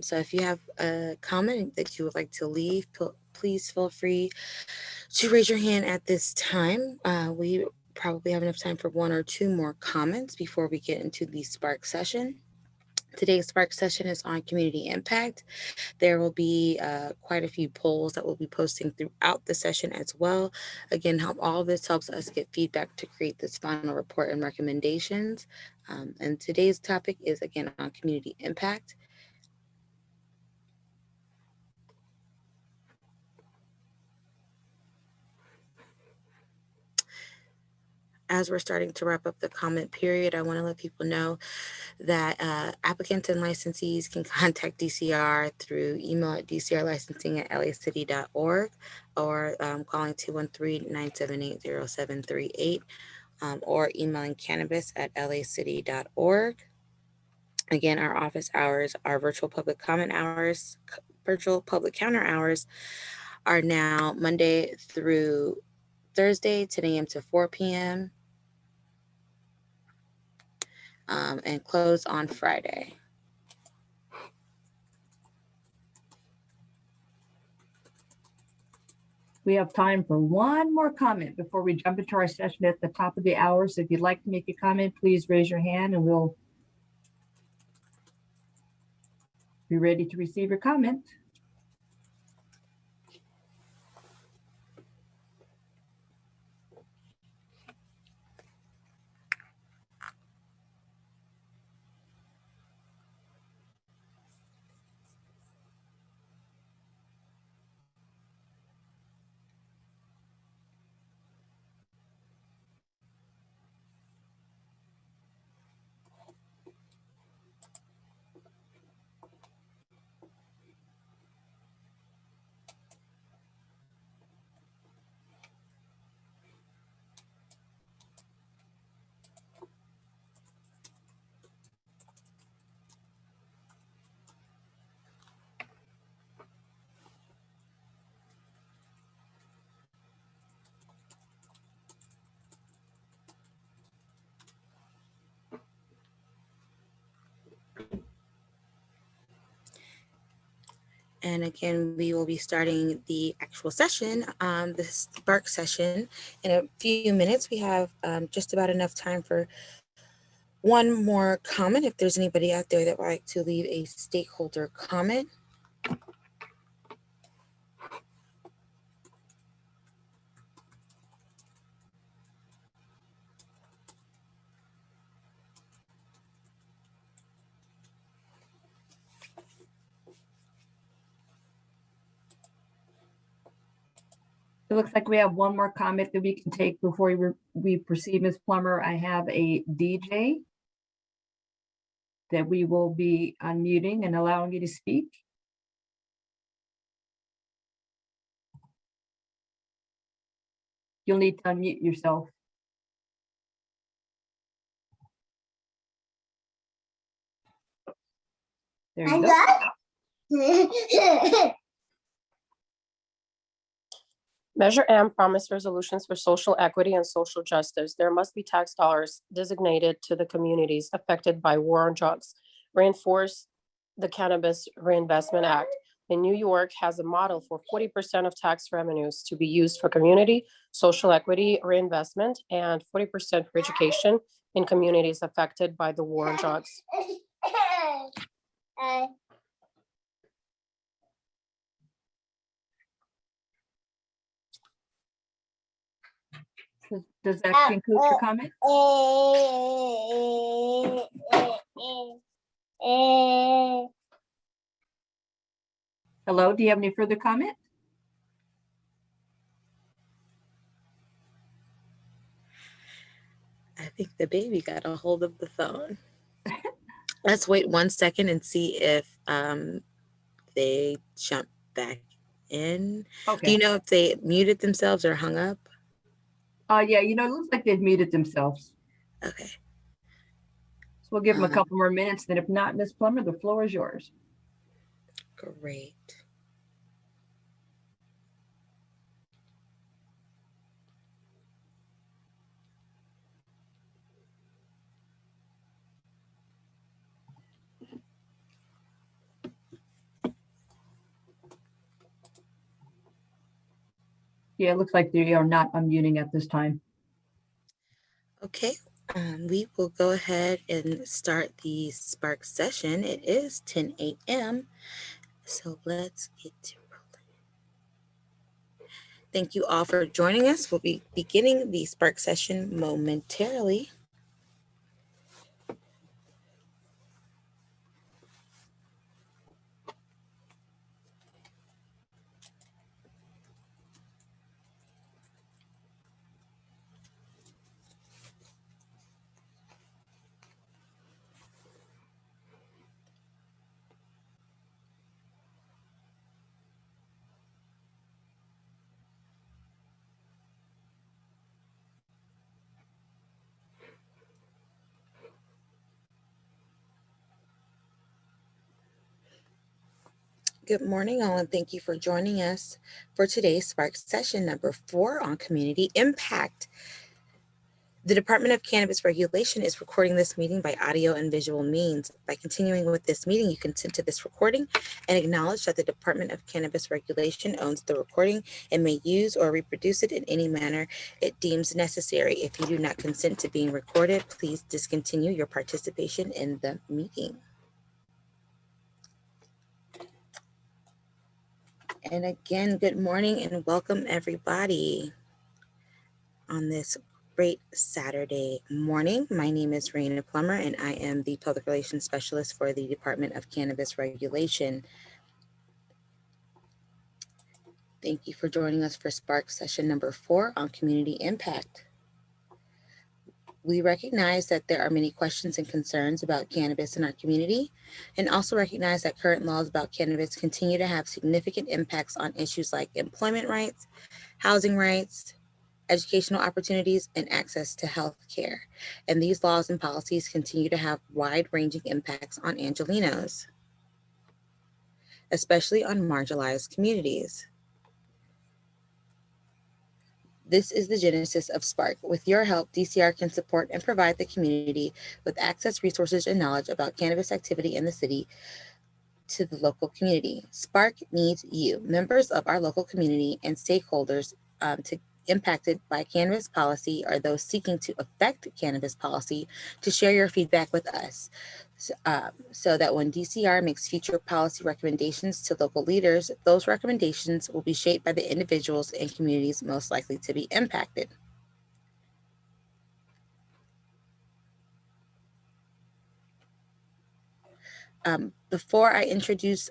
So if you have a comment that you would like to leave, please feel free to raise your hand at this time. We probably have enough time for 1 or 2 more comments before we get into the Spark session. Today's Spark session is on community impact. There will be quite a few polls that we'll be posting throughout the session as well. Again, all of this helps us get feedback to create this final report and recommendations. And today's topic is again on community impact. As we're starting to wrap up the comment period, I want to let people know that applicants and licensees can contact DCR through email at dcrlicensing@lacity.org or calling 213-978-0738 or emailing cannabis@lacity.org. Again, our office hours, our virtual public comment hours, virtual public counter hours are now Monday through Thursday, 10 a.m. to 4 p.m. And close on Friday. We have time for one more comment before we jump into our session at the top of the hour. So if you'd like to make a comment, please raise your hand and we'll be ready to receive your comment. And again, we will be starting the actual session, the Spark session, in a few minutes. We have just about enough time for one more comment. If there's anybody out there that would like to leave a stakeholder comment. It looks like we have one more comment that we can take before we proceed, Ms. Plummer. I have a DJ that we will be unmuting and allowing you to speak. You'll need to unmute yourself. There you go. Measure M promised resolutions for social equity and social justice. There must be tax dollars designated to the communities affected by war on drugs. Reinforce the Cannabis Reinvestment Act. In New York has a model for 40% of tax revenues to be used for community, social equity, reinvestment, and 40% for education in communities affected by the war on drugs. Does that conclude your comment? Hello, do you have any further comment? I think the baby got a hold of the phone. Let's wait 1 second and see if they jump back in. Okay. Do you know if they muted themselves or hung up? Yeah, it looks like they've muted themselves. Okay. So we'll give them a couple more minutes. Then if not, Ms. Plummer, the floor is yours. Great. Yeah, it looks like they are not unmuting at this time. Okay, We will go ahead and start the Spark session. It is 10 a.m. So let's get to rolling. Thank you all for joining us. We'll be beginning the Spark session momentarily. Good morning, all, and thank you for joining us for today's Spark session number 4 on community impact. The Department of Cannabis Regulation is recording this meeting by audio and visual means. By continuing with this meeting, you consent to this recording and acknowledge that the Department of Cannabis Regulation owns the recording and may use or reproduce it in any manner it deems necessary. If you do not consent to being recorded, please discontinue your participation in the meeting. And again, good morning and welcome everybody on this great Saturday morning. My name is Raina Plummer and I am the Public Relations Specialist for the Department of Cannabis Regulation. Thank you for joining us for Spark session number 4 on community impact. We recognize that there are many questions and concerns about cannabis in our community, and also recognize that current laws about cannabis continue to have significant impacts on issues like employment rights, housing rights, educational opportunities, and access to health care. And these laws and policies continue to have wide-ranging impacts on Angelenos, especially on marginalized communities. This is the genesis of Spark. With your help, DCR can support and provide the community with access, resources, and knowledge about cannabis activity in the city to the local community. Spark needs you, members of our local community and stakeholders impacted by cannabis policy or those seeking to affect cannabis policy to share your feedback with us so that when DCR makes future policy recommendations to local leaders, those recommendations will be shaped by the individuals and communities most likely to be impacted. Before I introduce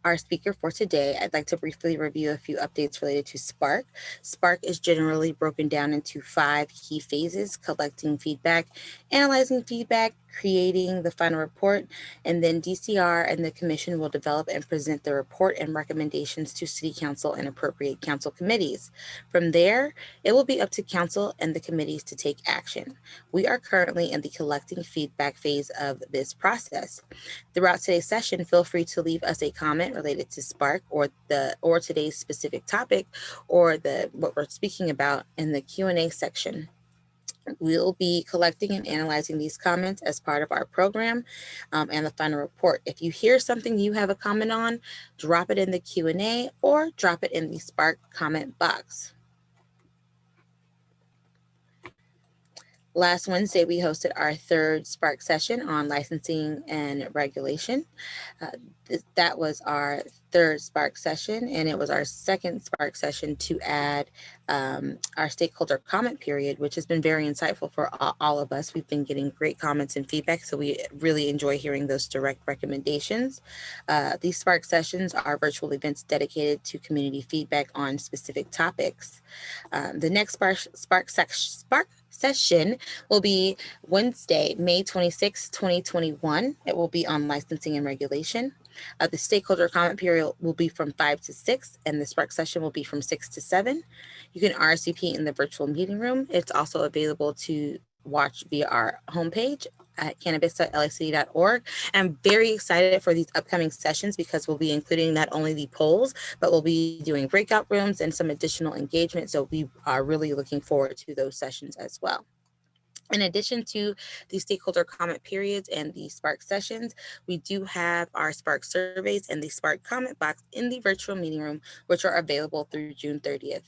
our speaker for today, I'd like to briefly review a few updates related to Spark. Spark is generally broken down into 5 key phases: collecting feedback, analyzing feedback, creating the final report, and then DCR and the commission will develop and present the report and recommendations to City Council and appropriate council committees. From there, it will be up to council and the committees to take action. We are currently in the collecting feedback phase of this process. Throughout today's session, feel free to leave us a comment related to Spark or today's specific topic or what we're speaking about in the Q&A section. We'll be collecting and analyzing these comments as part of our program and the final report. If you hear something you have a comment on, drop it in the Q&A or drop it in the Spark comment box. Last Wednesday, we hosted our 3rd Spark session on licensing and regulation. That was our 3rd Spark session, and it was our 2nd Spark session to add our stakeholder comment period, which has been very insightful for all of us. We've been getting great comments and feedback, so we really enjoy hearing those direct recommendations. These Spark sessions are virtual events dedicated to community feedback on specific topics. The next Spark session will be Wednesday, May 26, 2021. It will be on licensing and regulation. The stakeholder comment period will be from 5 to 6, and the Spark session will be from 6 to 7. You can RSVP in the virtual meeting room. It's also available to watch via our homepage at cannabis.lacd.org. I'm very excited for these upcoming sessions because we'll be including not only the polls, but we'll be doing breakout rooms and some additional engagement. So we are really looking forward to those sessions as well. In addition to the stakeholder comment periods and the Spark sessions, we do have our Spark surveys and the Spark comment box in the virtual meeting room, which are available through June 30th.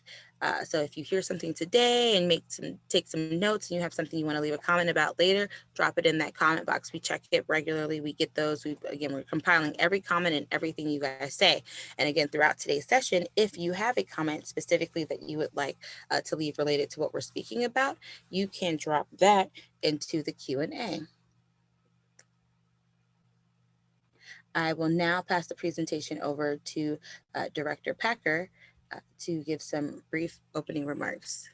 So if you hear something today and take some notes, and you have something you want to leave a comment about later, drop it in that comment box. We check it regularly. We get those. We're compiling every comment and everything you guys say. And again, throughout today's session, if you have a comment specifically that you would like to leave related to what we're speaking about, you can drop that into the Q&A. I will now pass the presentation over to Director Packer to give some brief opening remarks.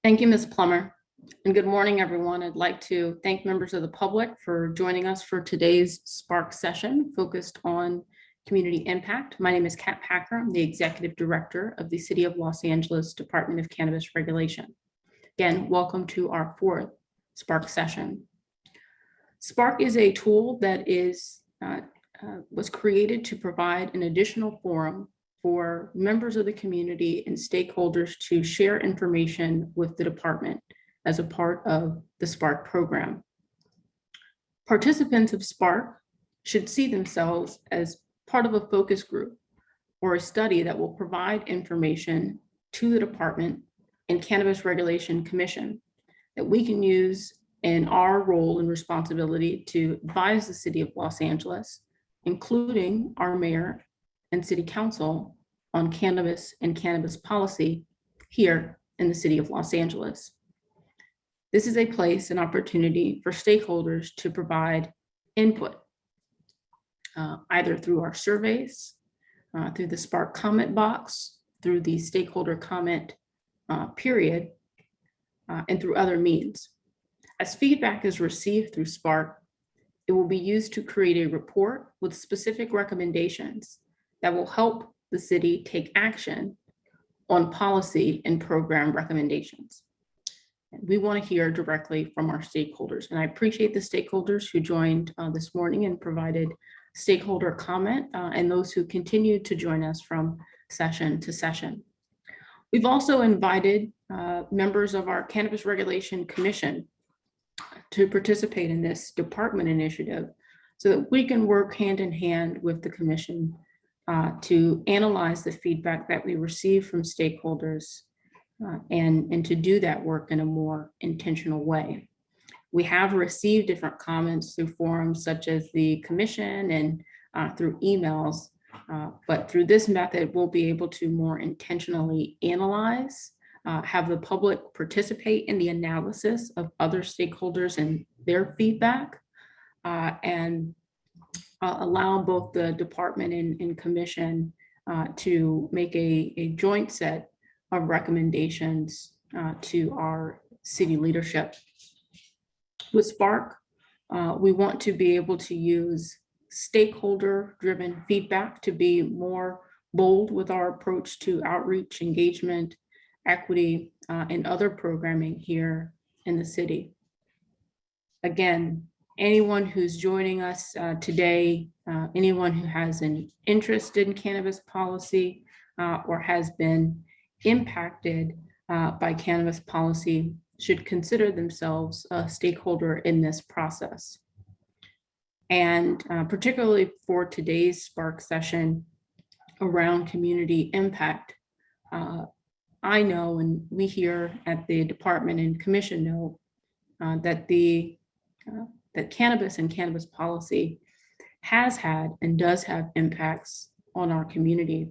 Thank you, Ms. Plummer, and good morning, everyone. I'd like to thank members of the public for joining us for today's Spark session focused on community impact. My name is Kat Packer. I'm the Executive Director of the City of Los Angeles Department of Cannabis Regulation. Again, welcome to our 4th Spark session. Spark is a tool that was created to provide an additional forum for members of the community and stakeholders to share information with the department as a part of the Spark program. Participants of Spark should see themselves as part of a focus group or a study that will provide information to the department and Cannabis Regulation Commission that we can use in our role and responsibility to advise the City of Los Angeles, including our mayor and city council, on cannabis and cannabis policy here in the City of Los Angeles. This is a place and opportunity for stakeholders to provide input, either through our surveys, through the Spark comment box, through the stakeholder comment period, and through other means. As feedback is received through Spark, it will be used to create a report with specific recommendations that will help the city take action on policy and program recommendations. And we want to hear directly from our stakeholders. And I appreciate the stakeholders who joined this morning and provided stakeholder comment, and those who continue to join us from session to session. We've also invited members of our Cannabis Regulation Commission to participate in this department initiative so that we can work hand in hand with the commission to analyze the feedback that we receive from stakeholders and to do that work in a more intentional way. We have received different comments through forums such as the commission and through emails, but through this method, we'll be able to more intentionally analyze, have the public participate in the analysis of other stakeholders and their feedback, and allow both the department and commission to make a joint set of recommendations to our city leadership. With Spark, we want to be able to use stakeholder-driven feedback to be more bold with our approach to outreach, engagement, equity, and other programming here in the city. Again, anyone who's joining us today, anyone who has an interest in cannabis policy or has been impacted by cannabis policy should consider themselves a stakeholder in this process. And particularly for today's Spark session around community impact, I know, and we here at the department and commission know that that cannabis and cannabis policy has had and does have impacts on our community.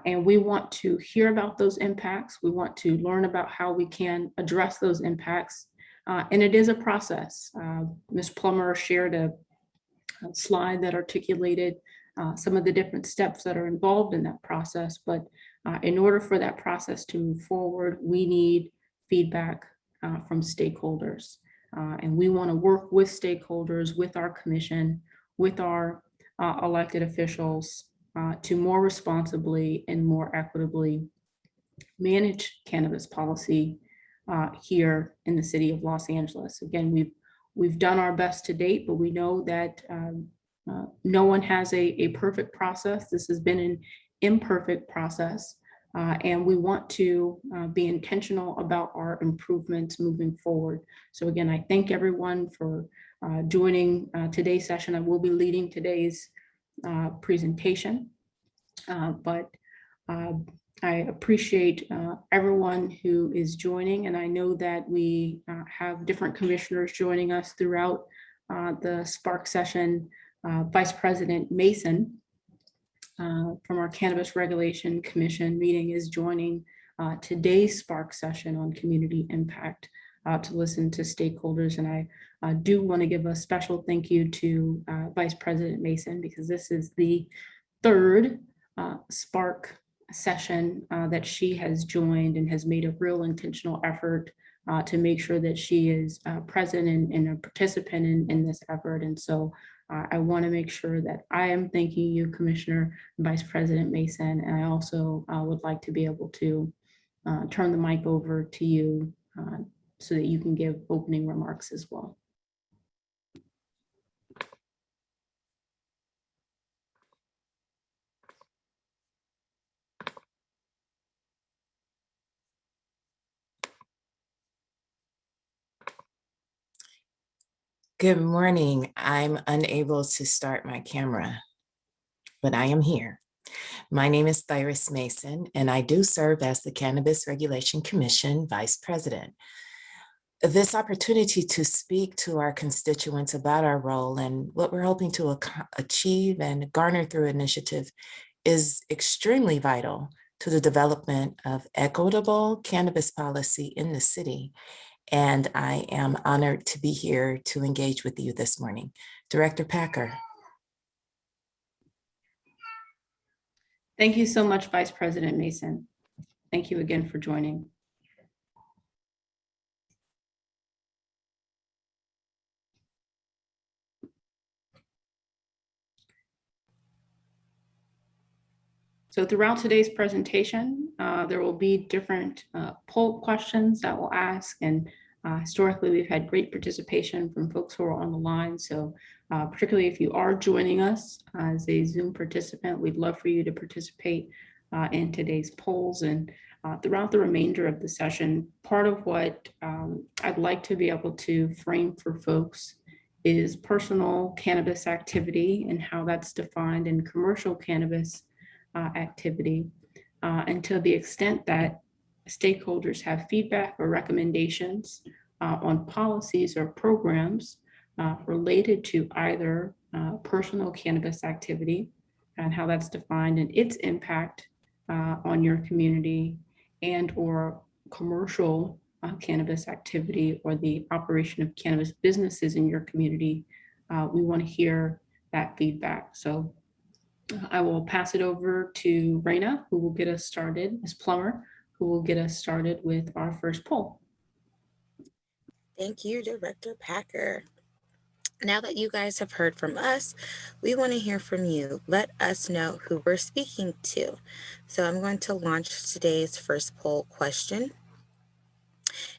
And we want to hear about those impacts. We want to learn about how we can address those impacts. And it is a process. Ms. Plummer shared a slide that articulated some of the different steps that are involved in that process. But in order for that process to move forward, we need feedback from stakeholders. And we want to work with stakeholders, with our commission, with our elected officials to more responsibly and more equitably manage cannabis policy here in the city of Los Angeles. Again, we've done our best to date, but we know that no one has a perfect process. This has been an imperfect process, And we want to be intentional about our improvements moving forward. So again, I thank everyone for joining today's session. I will be leading today's presentation, but I appreciate everyone who is joining, and I know that we have different commissioners joining us throughout the Spark session. Vice President Mason from our Cannabis Regulation Commission meeting is joining today's Spark session on community impact to listen to stakeholders. And I do want to give a special thank you to Vice President Mason, because this is the third Spark session that she has joined and has made a real intentional effort to make sure that she is present and a participant in this effort. And so I want to make sure that I am thanking you, Commissioner Vice President Mason, and I also would like to be able to turn the mic over to you so that you can give opening remarks as well. Good morning. I'm unable to start my camera, but I am here. My name is Thyris Mason, and I do serve as the Cannabis Regulation Commission Vice President. This opportunity to speak to our constituents about our role and what we're hoping to achieve and garner through initiative is extremely vital to the development of equitable cannabis policy in the city. And I am honored to be here to engage with you this morning. Director Packer. Thank you so much, Vice President Mason. Thank you again for joining. So throughout today's presentation, there will be different poll questions that we'll ask, and historically we've had great participation from folks who are on the line. So particularly if you are joining us as a Zoom participant, we'd love for you to participate in today's polls. And throughout the remainder of the session, part of what I'd like to be able to frame for folks is personal cannabis activity and how that's defined in commercial cannabis activity, and to the extent that stakeholders have feedback or recommendations on policies or programs related to either personal cannabis activity and how that's defined and its impact on your community, and or commercial cannabis activity or the operation of cannabis businesses in your community, we want to hear that feedback. So I will pass it over to Raina, who will get us started, Ms. Plummer, who will get us started with our first poll. Thank you, Director Packer. Now that you guys have heard from us, we want to hear from you. Let us know who we're speaking to. So I'm going to launch today's first poll question.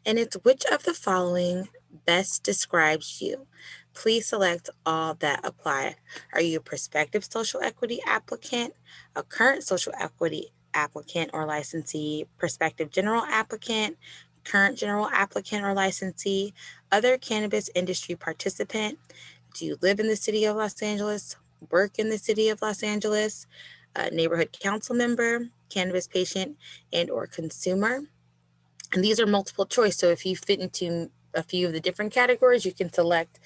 And it's, which of the following best describes you? Please select all that apply. Are you a prospective social equity applicant, a current social equity applicant or licensee, prospective general applicant, current general applicant or licensee, other cannabis industry participant? Do you live in the city of Los Angeles, work in the city of Los Angeles, a neighborhood council member, cannabis patient, and or consumer? And these are multiple choice. So if you fit into a few of the different categories, you can select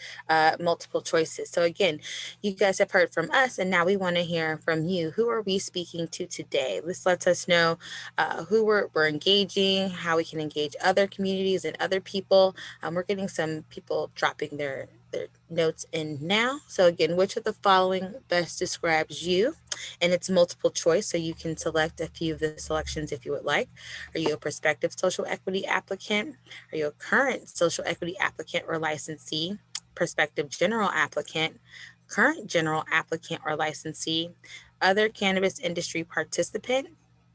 multiple choices. So again, you guys have heard from us, and now we want to hear from you. Who are we speaking to today? This lets us know who we're engaging, how we can engage other communities and other people. We're getting some people dropping their notes in now. So again, which of the following best describes you? And it's multiple choice, so you can select a few of the selections if you would like. Are you a prospective social equity applicant? Are you a current social equity applicant or licensee? Prospective general applicant, current general applicant or licensee, other cannabis industry participant?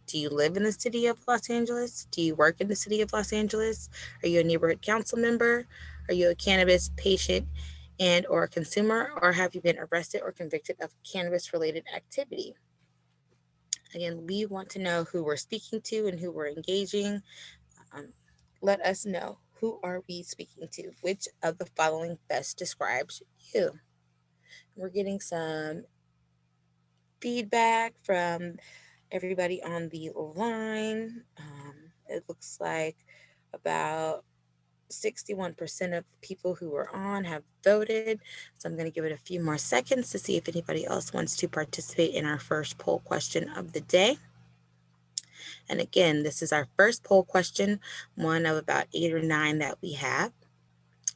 Do you live in the city of Los Angeles? Do you work in the city of Los Angeles? Are you a neighborhood council member? Are you a cannabis patient and or a consumer? Or have you been arrested or convicted of cannabis related activity? Again, we want to know who we're speaking to and who we're engaging. Let us know, who are we speaking to? Which of the following best describes you? We're getting some feedback from everybody on the line. It looks like about 61% of people who are on have voted. So I'm going to give it a few more seconds to see if anybody else wants to participate in our first poll question of the day. And again, this is our first poll question, one of about 8 or 9 that we have.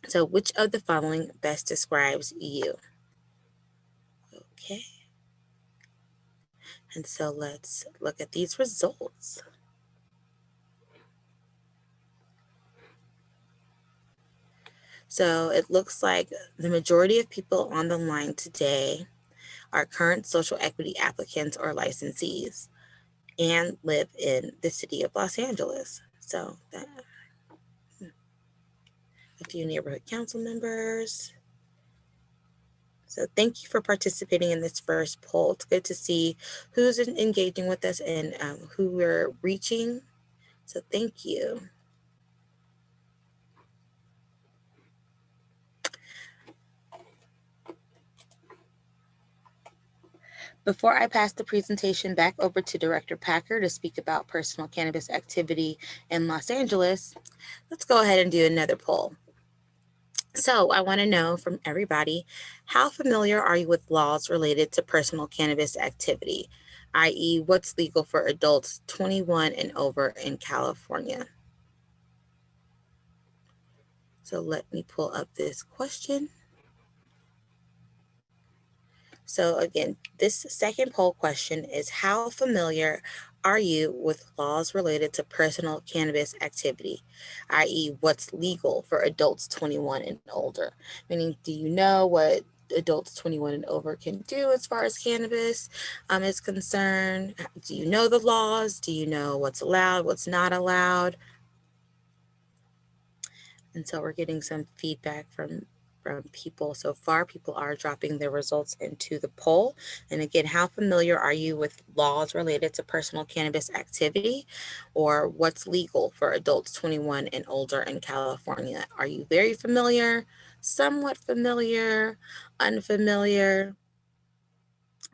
So which of the following best describes you? Okay. And so let's look at these results. So it looks like the majority of people on the line today are current social equity applicants or licensees and live in the city of Los Angeles. So that, a few neighborhood council members. So thank you for participating in this first poll. It's good to see who's engaging with us and who we're reaching. So thank you. Before I pass the presentation back over to Director Packer to speak about personal cannabis activity in Los Angeles, let's go ahead and do another poll. So I want to know from everybody, how familiar are you with laws related to personal cannabis activity, i.e. what's legal for adults 21 and over in California? So let me pull up this question. So again, this second poll question is, how familiar are you with laws related to personal cannabis activity, i.e. what's legal for adults 21 and older? Meaning, do you know what adults 21 and over can do as far as cannabis is concerned? Do you know the laws? Do you know what's allowed, what's not allowed? And so we're getting some feedback from people so far. People are dropping their results into the poll. And again, how familiar are you with laws related to personal cannabis activity, or what's legal for adults 21 and older in California? Are you very familiar, somewhat familiar, unfamiliar?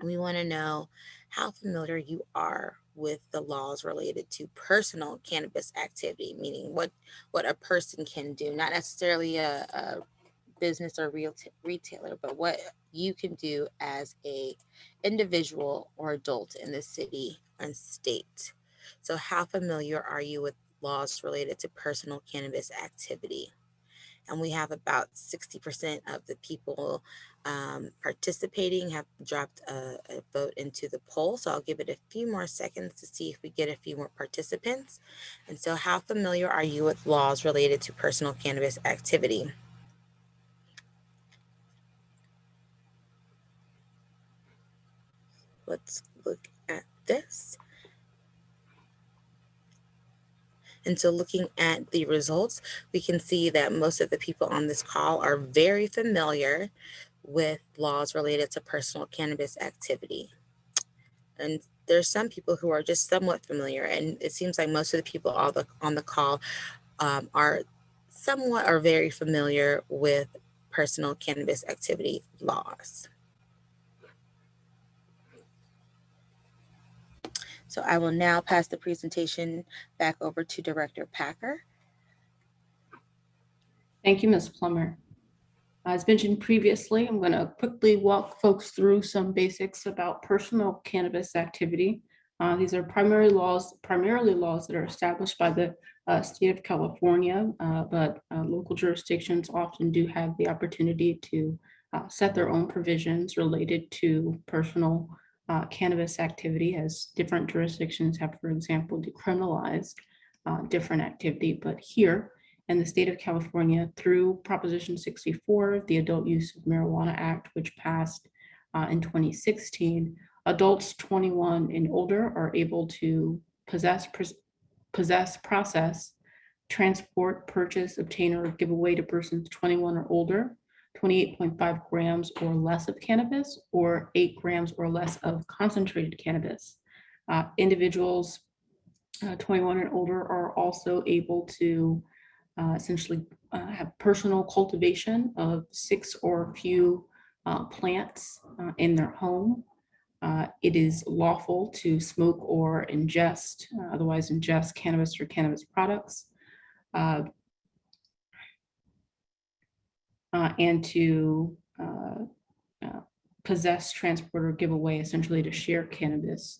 We want to know how familiar you are with the laws related to personal cannabis activity, meaning what a person can do, not necessarily a business or retailer, but what you can do as a individual or adult in the city and state. So how familiar are you with laws related to personal cannabis activity? And we have about 60% of the people participating have dropped a vote into the poll. So I'll give it a few more seconds to see if we get a few more participants. And so how familiar are you with laws related to personal cannabis activity? Let's look at this. And so looking at the results, we can see that most of the people on this call are very familiar with laws related to personal cannabis activity. And there's some people who are just somewhat familiar, and it seems like most of the people on the call are somewhat or very familiar with personal cannabis activity laws. So I will now pass the presentation back over to Director Packer. Thank you, Ms. Plummer. As mentioned previously, I'm going to quickly walk folks through some basics about personal cannabis activity. These are primarily laws that are established by the state of California, but local jurisdictions often do have the opportunity to set their own provisions related to personal cannabis activity, as different jurisdictions have, for example, decriminalized different activity. But here in the state of California, through Proposition 64, the Adult Use of Marijuana Act, which passed in 2016, adults 21 and older are able to possess, process, transport, purchase, obtain, or give away to persons 21 or older 28.5 grams or less of cannabis, or 8 grams or less of concentrated cannabis. Individuals 21 and older are also able to essentially have personal cultivation of 6 or few plants in their home. It is lawful to smoke or ingest, otherwise ingest cannabis or cannabis products, and to possess, transport, or give away, essentially to share cannabis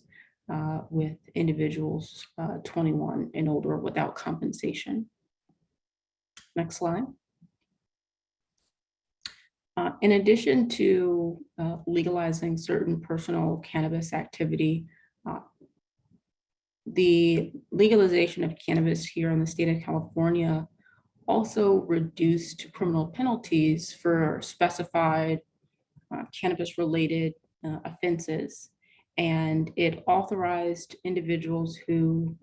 with individuals 21 and older without compensation. Next slide. In addition to legalizing certain personal cannabis activity, the legalization of cannabis here in the state of California also reduced criminal penalties for specified cannabis-related offenses. And it authorized individuals who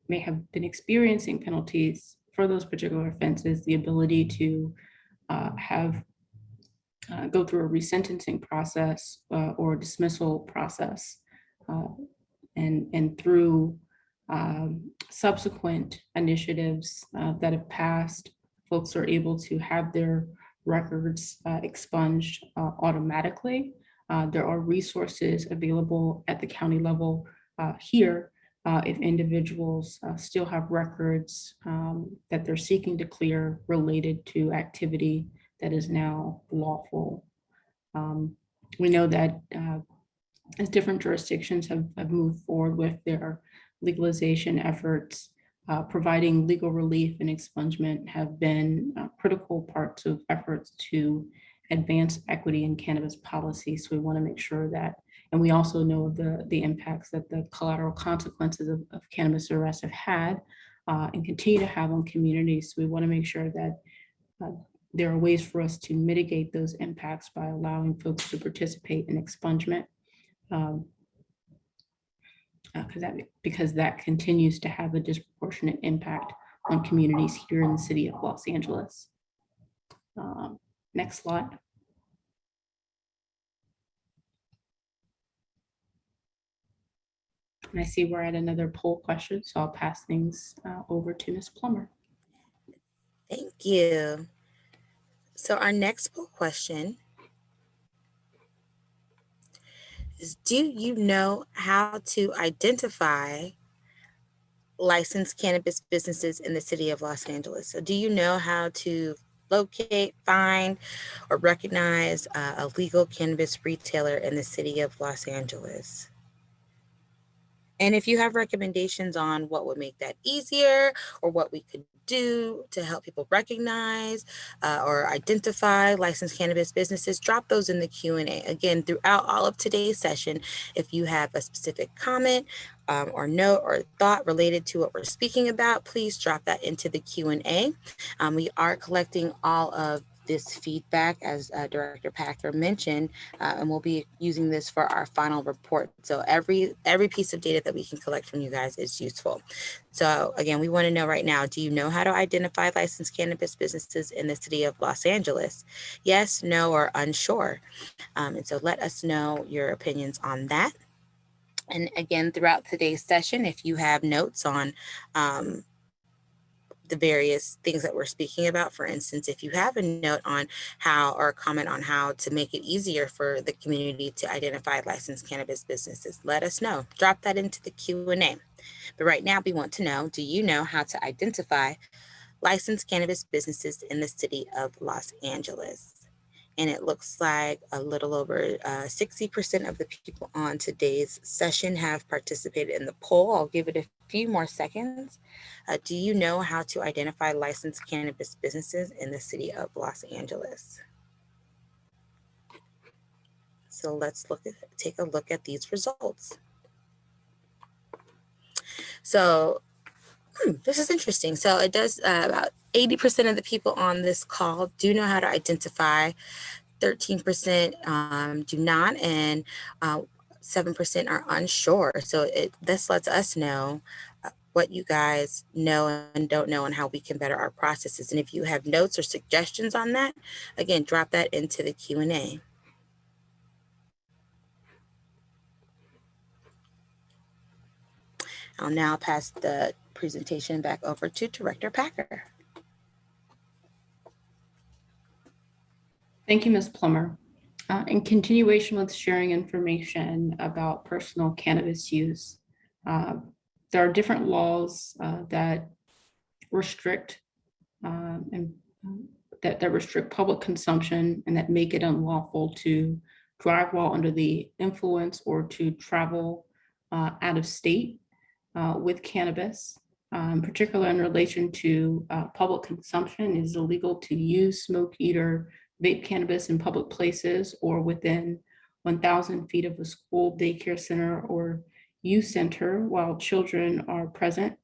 may have been experiencing penalties for those particular offenses the ability to go through a resentencing process or dismissal process. And through subsequent initiatives that have passed, folks are able to have their records expunged automatically. There are resources available at the county level here if individuals still have records that they're seeking to clear related to activity that is now lawful. We know that as different jurisdictions have moved forward with their legalization efforts, providing legal relief and expungement have been critical parts of efforts to advance equity in cannabis policy. So we want to make sure that, and we also know the impacts that the collateral consequences of cannabis arrests have had and continue to have on communities. So we want to make sure that there are ways for us to mitigate those impacts by allowing folks to participate in expungement. Because that continues to have a disproportionate impact on communities here in the city of Los Angeles. Next slide. And I see we're at another poll question, so I'll pass things over to Ms. Plummer. Thank you. So our next poll question is, do you know how to identify licensed cannabis businesses in the city of Los Angeles? So do you know how to locate, find, or recognize a legal cannabis retailer in the city of Los Angeles? And if you have recommendations on what would make that easier or what we could do to help people recognize or identify licensed cannabis businesses, drop those in the Q&A. Again, throughout all of today's session, if you have a specific comment or note or thought related to what we're speaking about, please drop that into the Q&A. We are collecting all of this feedback, as Director Packer mentioned, and we'll be using this for our final report. So every piece of data that we can collect from you guys is useful. So again, we want to know right now, do you know how to identify licensed cannabis businesses in the city of Los Angeles? Yes, no, or unsure. And so let us know your opinions on that. And again, throughout today's session, if you have notes on the various things that we're speaking about. For instance, if you have a note on how or a comment on how to make it easier for the community to identify licensed cannabis businesses, let us know. Drop that into the Q&A. But right now we want to know, do you know how to identify licensed cannabis businesses in the city of Los Angeles? And it looks like a little over 60% of the people on today's session have participated in the poll. I'll give it a few more seconds. Do you know how to identify licensed cannabis businesses in the city of Los Angeles? So let's take a look at these results. So this is interesting. So it does about 80% of the people on this call do know how to identify. 13% do not, and 7% are unsure. So this lets us know what you guys know and don't know and how we can better our processes. And if you have notes or suggestions on that, again, drop that into the Q&A. I'll now pass the presentation back over to Director Packer. Thank you, Ms. Plummer. In continuation with sharing information about personal cannabis use, there are different laws that restrict that restrict public consumption and that make it unlawful to drive while under the influence or to travel out of state with cannabis. In particular, in relation to public consumption, it is illegal to use, smoke, eat, or vape cannabis in public places or within 1,000 feet of a school, daycare center, or youth center while children are present.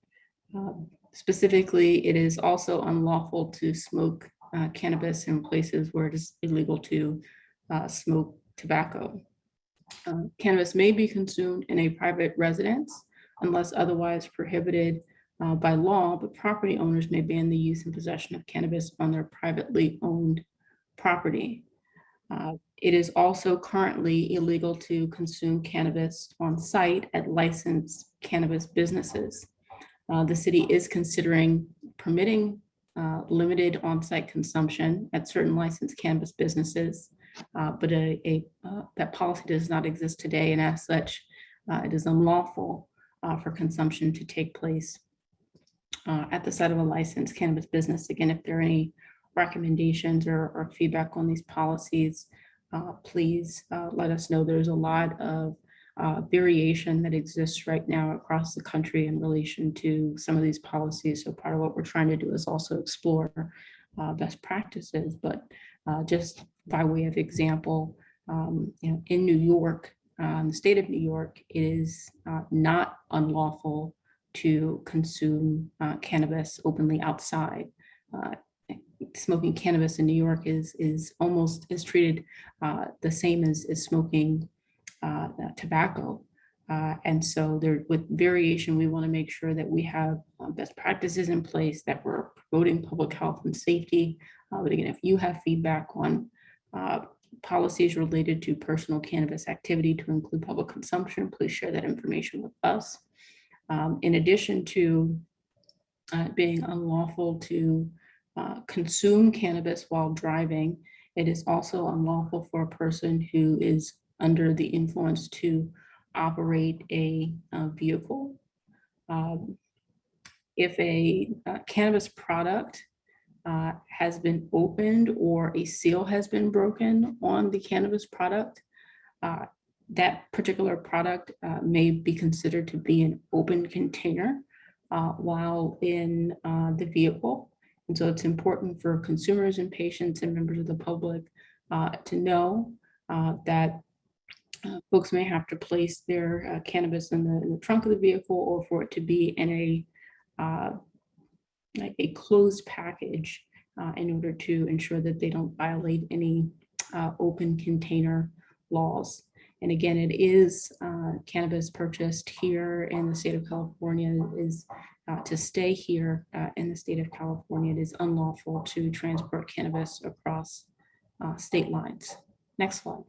Specifically, it is also unlawful to smoke cannabis in places where it is illegal to smoke tobacco. Cannabis may be consumed in a private residence unless otherwise prohibited by law, but property owners may ban the use and possession of cannabis on their privately owned property. It is also currently illegal to consume cannabis on site at licensed cannabis businesses. The city is considering permitting limited on-site consumption at certain licensed cannabis businesses, but that policy does not exist today, and as such, it is unlawful for consumption to take place at the site of a licensed cannabis business. Again, if there are any recommendations or feedback on these policies, please let us know. There's a lot of variation that exists right now across the country in relation to some of these policies. So part of what we're trying to do is also explore best practices, but just by way of example, in New York, the state of New York, it is not unlawful to consume cannabis openly outside. Smoking cannabis in New York is treated the same as smoking tobacco. And so there, with variation, we want to make sure that we have best practices in place, that we're promoting public health and safety. But again, if you have feedback on policies related to personal cannabis activity to include public consumption, please share that information with us. In addition to being unlawful to consume cannabis while driving, it is also unlawful for a person who is under the influence to operate a vehicle. If a cannabis product has been opened or a seal has been broken on the cannabis product, that particular product may be considered to be an open container while in the vehicle. And so it's important for consumers and patients and members of the public to know that folks may have to place their cannabis in the trunk of the vehicle, or for it to be in a closed package in order to ensure that they don't violate any open container laws. And again, it is cannabis purchased here in the state of California is to stay here in the state of California. It is unlawful to transport cannabis across state lines. Next slide.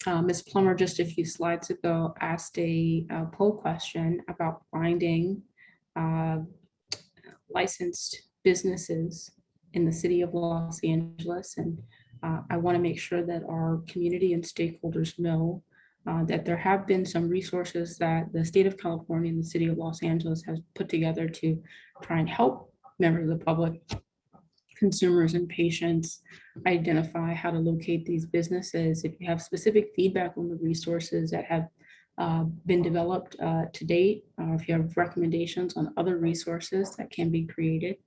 Ms. Plummer, just a few slides ago, asked a poll question about finding licensed businesses in the city of Los Angeles. And I want to make sure that our community and stakeholders know that there have been some resources that the state of California and the city of Los Angeles has put together to try and help members of the public, consumers and patients identify how to locate these businesses. If you have specific feedback on the resources that have been developed to date, or if you have recommendations on other resources that can be created,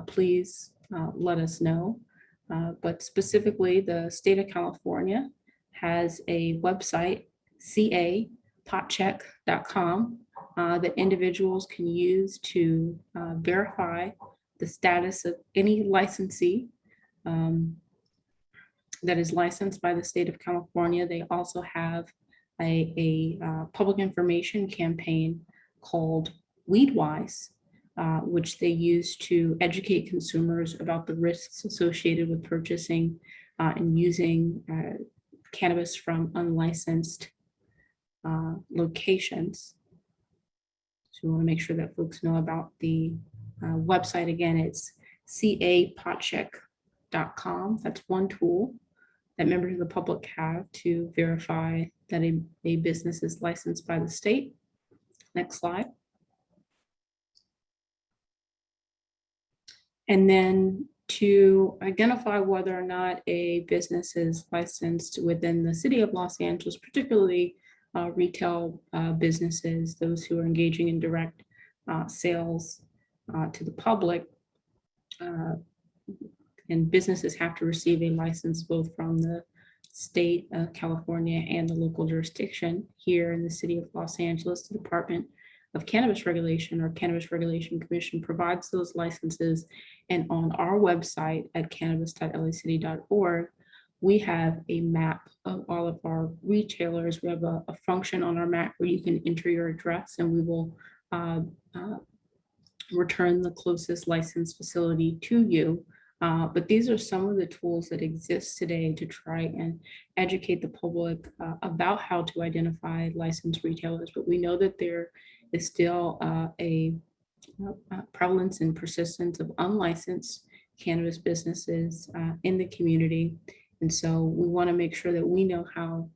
please let us know. But specifically, the state of California has a website, capotcheck.com, that individuals can use to verify the status of any licensee that is licensed by the state of California. They also have a public information campaign called WeedWise, which they use to educate consumers about the risks associated with purchasing and using cannabis from unlicensed locations. So we want to make sure that folks know about the website. Again, it's capotcheck.com. That's one tool that members of the public have to verify that a business is licensed by the state. Next slide. And then to identify whether or not a business is licensed within the city of Los Angeles, particularly retail businesses, those who are engaging in direct sales to the public, and businesses have to receive a license both from the state of California and the local jurisdiction. Here in the city of Los Angeles, the Department of Cannabis Regulation or Cannabis Regulation Commission provides those licenses. And on our website at cannabis.lacity.org, we have a map of all of our retailers. We have a function on our map where you can enter your address, and we will return the closest licensed facility to you. But these are some of the tools that exist today to try and educate the public about how to identify licensed retailers. But we know that there is still a prevalence and persistence of unlicensed cannabis businesses in the community. And so we want to make sure that we know how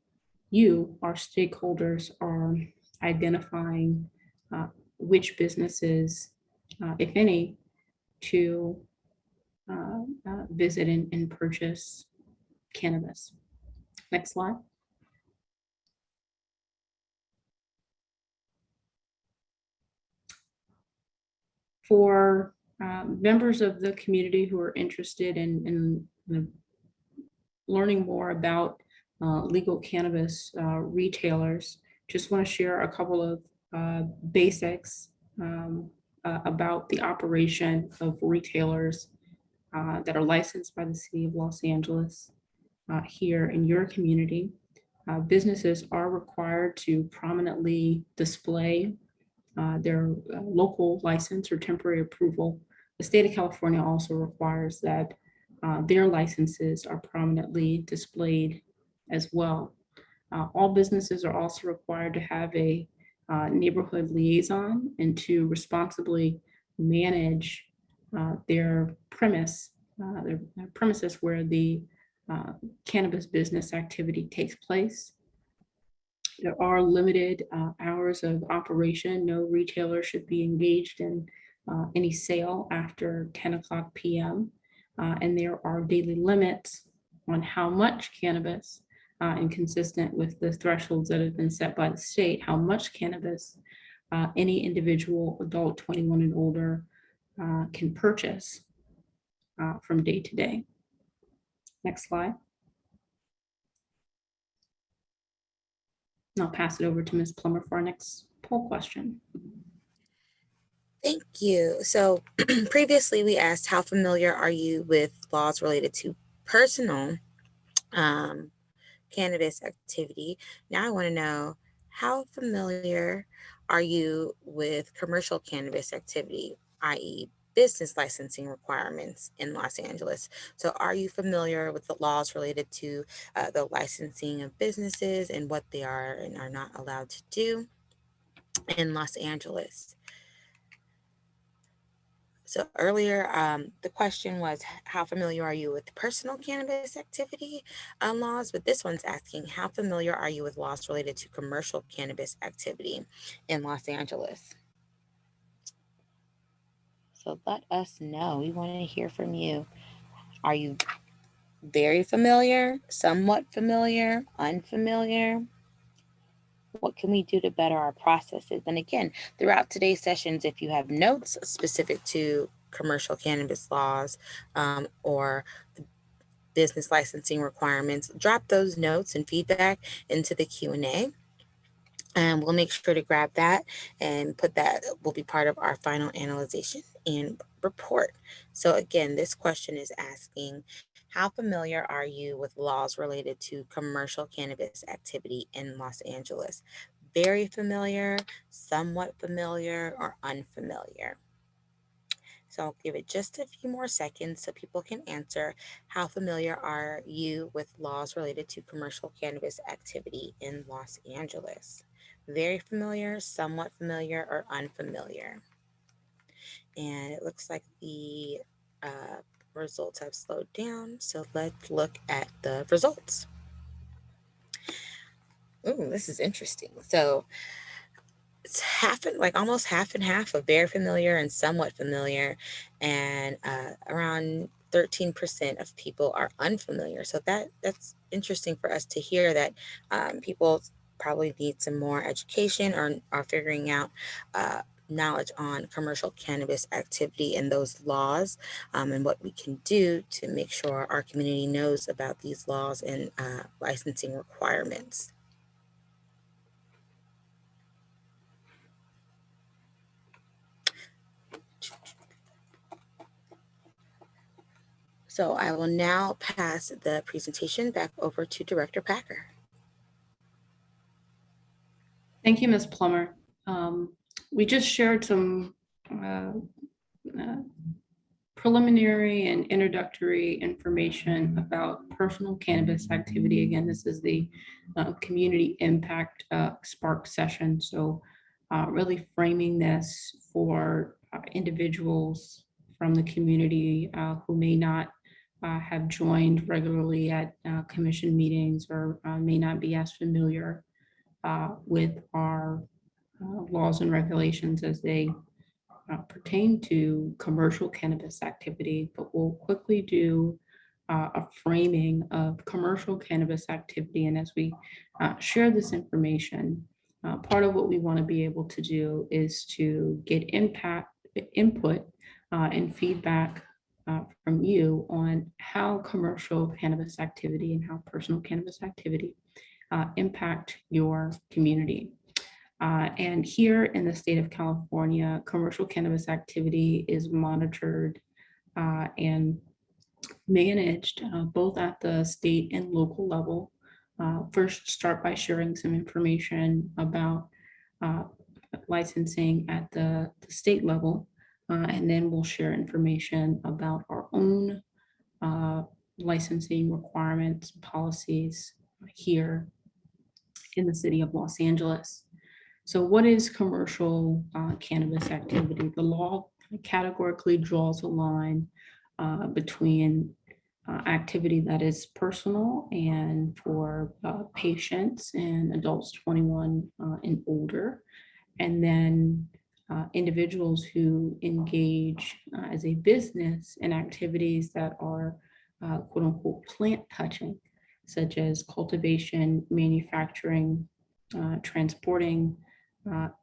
you, our stakeholders, are identifying which businesses, if any, to visit and purchase cannabis. Next slide. For members of the community who are interested in learning more about legal cannabis retailers, just want to share a couple of basics about the operation of retailers that are licensed by the city of Los Angeles here in your community. Businesses are required to prominently display their local license or temporary approval. The state of California also requires that their licenses are prominently displayed as well. All businesses are also required to have a neighborhood liaison and to responsibly manage their premises where the cannabis business activity takes place. There are limited hours of operation. No retailer should be engaged in any sale after 10 o'clock p.m. And there are daily limits on how much cannabis, and consistent with the thresholds that have been set by the state, how much cannabis any individual adult 21 and older can purchase from day to day. Next slide. And I'll pass it over to Ms. Plummer for our next poll question. Thank you. So previously we asked, how familiar are you with laws related to personal cannabis activity? Now I want to know, how familiar are you with commercial cannabis activity, i.e. business licensing requirements in Los Angeles? So are you familiar with the laws related to the licensing of businesses and what they are and are not allowed to do in Los Angeles? So earlier, the question was, how familiar are you with personal cannabis activity laws? But this one's asking, how familiar are you with laws related to commercial cannabis activity in Los Angeles? So let us know. We want to hear from you. Are you very familiar, somewhat familiar, unfamiliar? What can we do to better our processes? And again, throughout today's sessions, if you have notes specific to commercial cannabis laws or business licensing requirements, drop those notes and feedback into the Q&A. And we'll make sure to grab that and put that will be part of our final analyzation and report. So again, this question is asking, how familiar are you with laws related to commercial cannabis activity in Los Angeles? Very familiar, somewhat familiar, or unfamiliar? So I'll give it just a few more seconds so people can answer. How familiar are you with laws related to commercial cannabis activity in Los Angeles? Very familiar, somewhat familiar, or unfamiliar? And it looks like the results have slowed down. So let's look at the results. Ooh, this is interesting. So it's almost half and half of very familiar and somewhat familiar, and around 13% of people are unfamiliar. So that's interesting for us to hear that people probably need some more education or are figuring out knowledge on commercial cannabis activity and those laws, and what we can do to make sure our community knows about these laws and licensing requirements. So I will now pass the presentation back over to Director Packer. Thank you, Ms. Plummer. We just shared some preliminary and introductory information about personal cannabis activity. Again, this is the community impact Spark session. So really framing this for individuals from the community who may not have joined regularly at commission meetings or may not be as familiar with our laws and regulations as they pertain to commercial cannabis activity, but we'll quickly do a framing of commercial cannabis activity. And as we share this information, part of what we want to be able to do is to get input and feedback from you on how commercial cannabis activity and how personal cannabis activity impact your community. And here in the state of California, commercial cannabis activity is monitored and managed both at the state and local level. First, start by sharing some information about licensing at the state level, and then we'll share information about our own licensing requirements, policies here in the city of Los Angeles. So what is commercial cannabis activity? The law categorically draws a line between activity that is personal and for patients and adults 21 and older, and then individuals who engage as a business in activities that are quote unquote plant touching, such as cultivation, manufacturing, transporting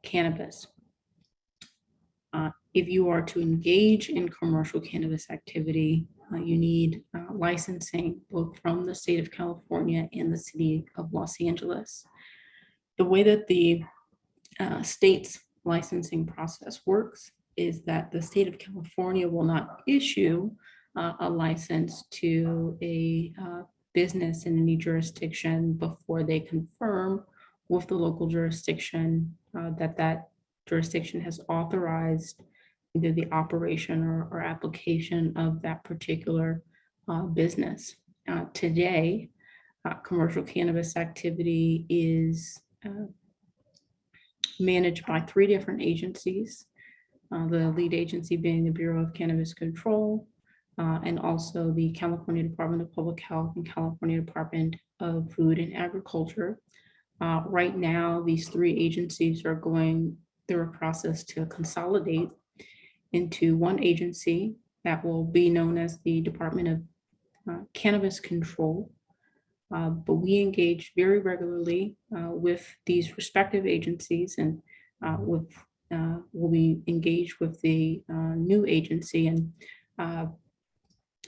cannabis. If you are to engage in commercial cannabis activity, you need licensing both from the state of California and the city of Los Angeles. The way that the state's licensing process works is that the state of California will not issue a license to a business in any jurisdiction before they confirm with the local jurisdiction that jurisdiction has authorized either the operation or application of that particular business. Today, commercial cannabis activity is managed by 3 different agencies, the lead agency being the Bureau of Cannabis Control, and also the California Department of Public Health and California Department of Food and Agriculture. Right now, these 3 agencies are going through a process to consolidate into one agency that will be known as the Department of Cannabis Control. But we engage very regularly with these respective agencies, and we'll be engaged with the new agency. And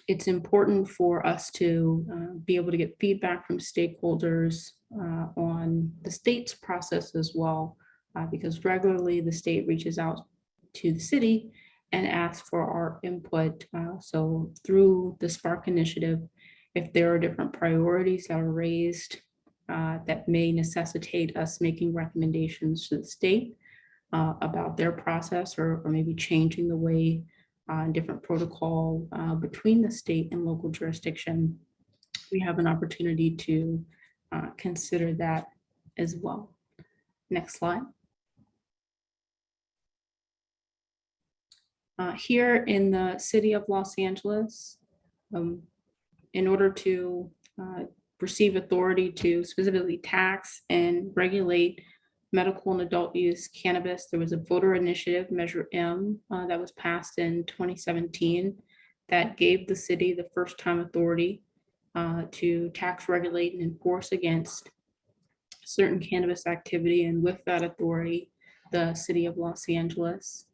it's important for us to be able to get feedback from stakeholders on the state's process as well, because regularly the state reaches out to the city and asks for our input. So through the Spark initiative, if there are different priorities that are raised that may necessitate us making recommendations to the state about their process, or maybe changing the way different protocol between the state and local jurisdiction, we have an opportunity to consider that as well. Next slide. Here in the city of Los Angeles, in order to receive authority to specifically tax and regulate medical and adult use cannabis, there was a voter initiative, Measure M, that was passed in 2017 that gave the city the first time authority to tax, regulate, and enforce against certain cannabis activity. And with that authority, the city of Los Angeles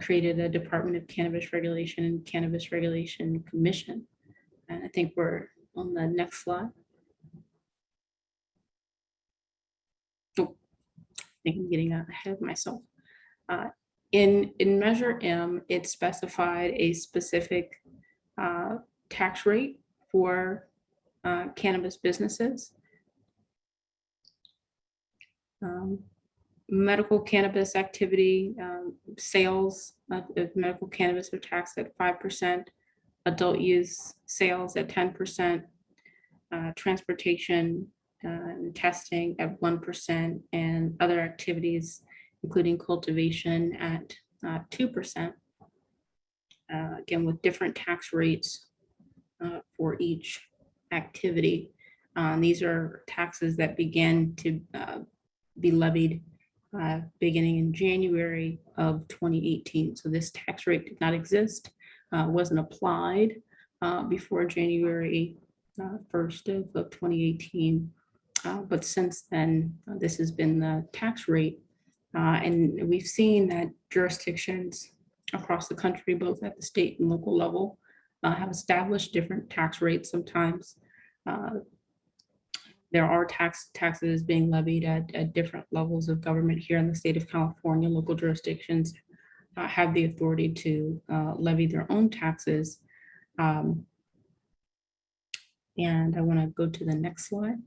created a Department of Cannabis Regulation and Cannabis Regulation Commission. And I think we're on the next slide. Oh, I think I'm getting ahead of myself. In Measure M, it specified a specific tax rate for cannabis businesses. Medical cannabis activity, sales of medical cannabis are taxed at 5%, adult use sales at 10%, transportation and testing at 1%, and other activities, including cultivation, at 2%. Again, with different tax rates for each activity. These are taxes that began to be levied beginning in January of 2018. So this tax rate did not exist, wasn't applied before January 1st of 2018. But since then, this has been the tax rate. And we've seen that jurisdictions across the country, both at the state and local level, have established different tax rates sometimes. There are taxes being levied at different levels of government here in the state of California. Local jurisdictions have the authority to levy their own taxes. And I want to go to the next slide.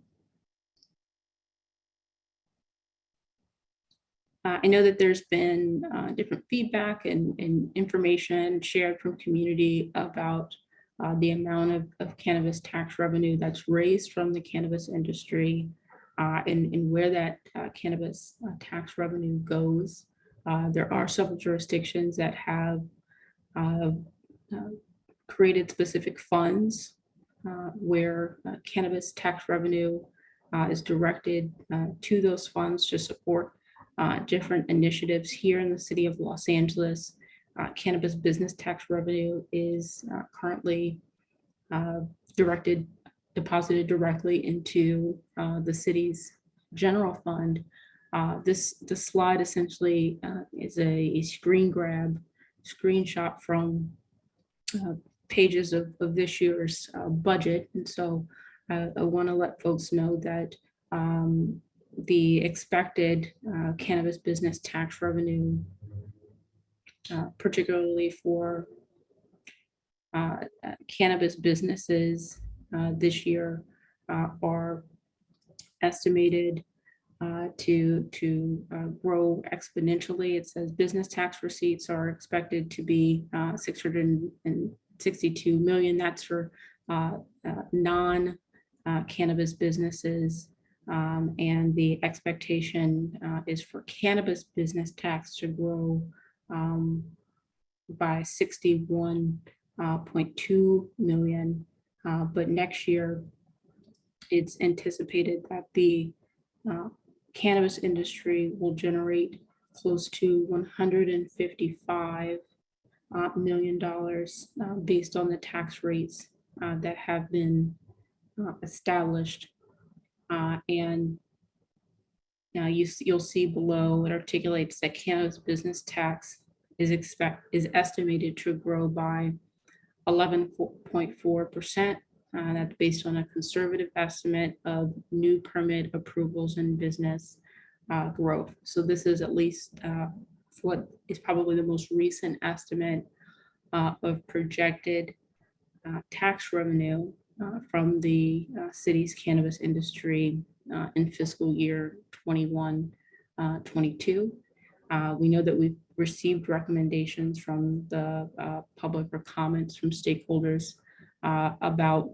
I know that there's been different feedback and information shared from community about the amount of cannabis tax revenue that's raised from the cannabis industry and where that cannabis tax revenue goes. There are several jurisdictions that have created specific funds where cannabis tax revenue is directed to those funds to support different initiatives here in the city of Los Angeles. Cannabis business tax revenue is currently deposited directly into the city's general fund. This slide essentially is a screenshot from pages of this year's budget. And so I want to let folks know that the expected cannabis business tax revenue, particularly for cannabis businesses this year, are estimated to grow exponentially. It says business tax receipts are expected to be 662 million. That's for non-cannabis businesses. And the expectation is for cannabis business tax to grow by 61.2 million. But next year, it's anticipated that the cannabis industry will generate close to $155 million based on the tax rates that have been established. And you'll see below, it articulates that cannabis business tax is estimated to grow by 11.4%. That's based on a conservative estimate of new permit approvals and business growth. So this is at least what is probably the most recent estimate of projected tax revenue from the city's cannabis industry in fiscal year 21-22. We know that we've received recommendations from the public or comments from stakeholders about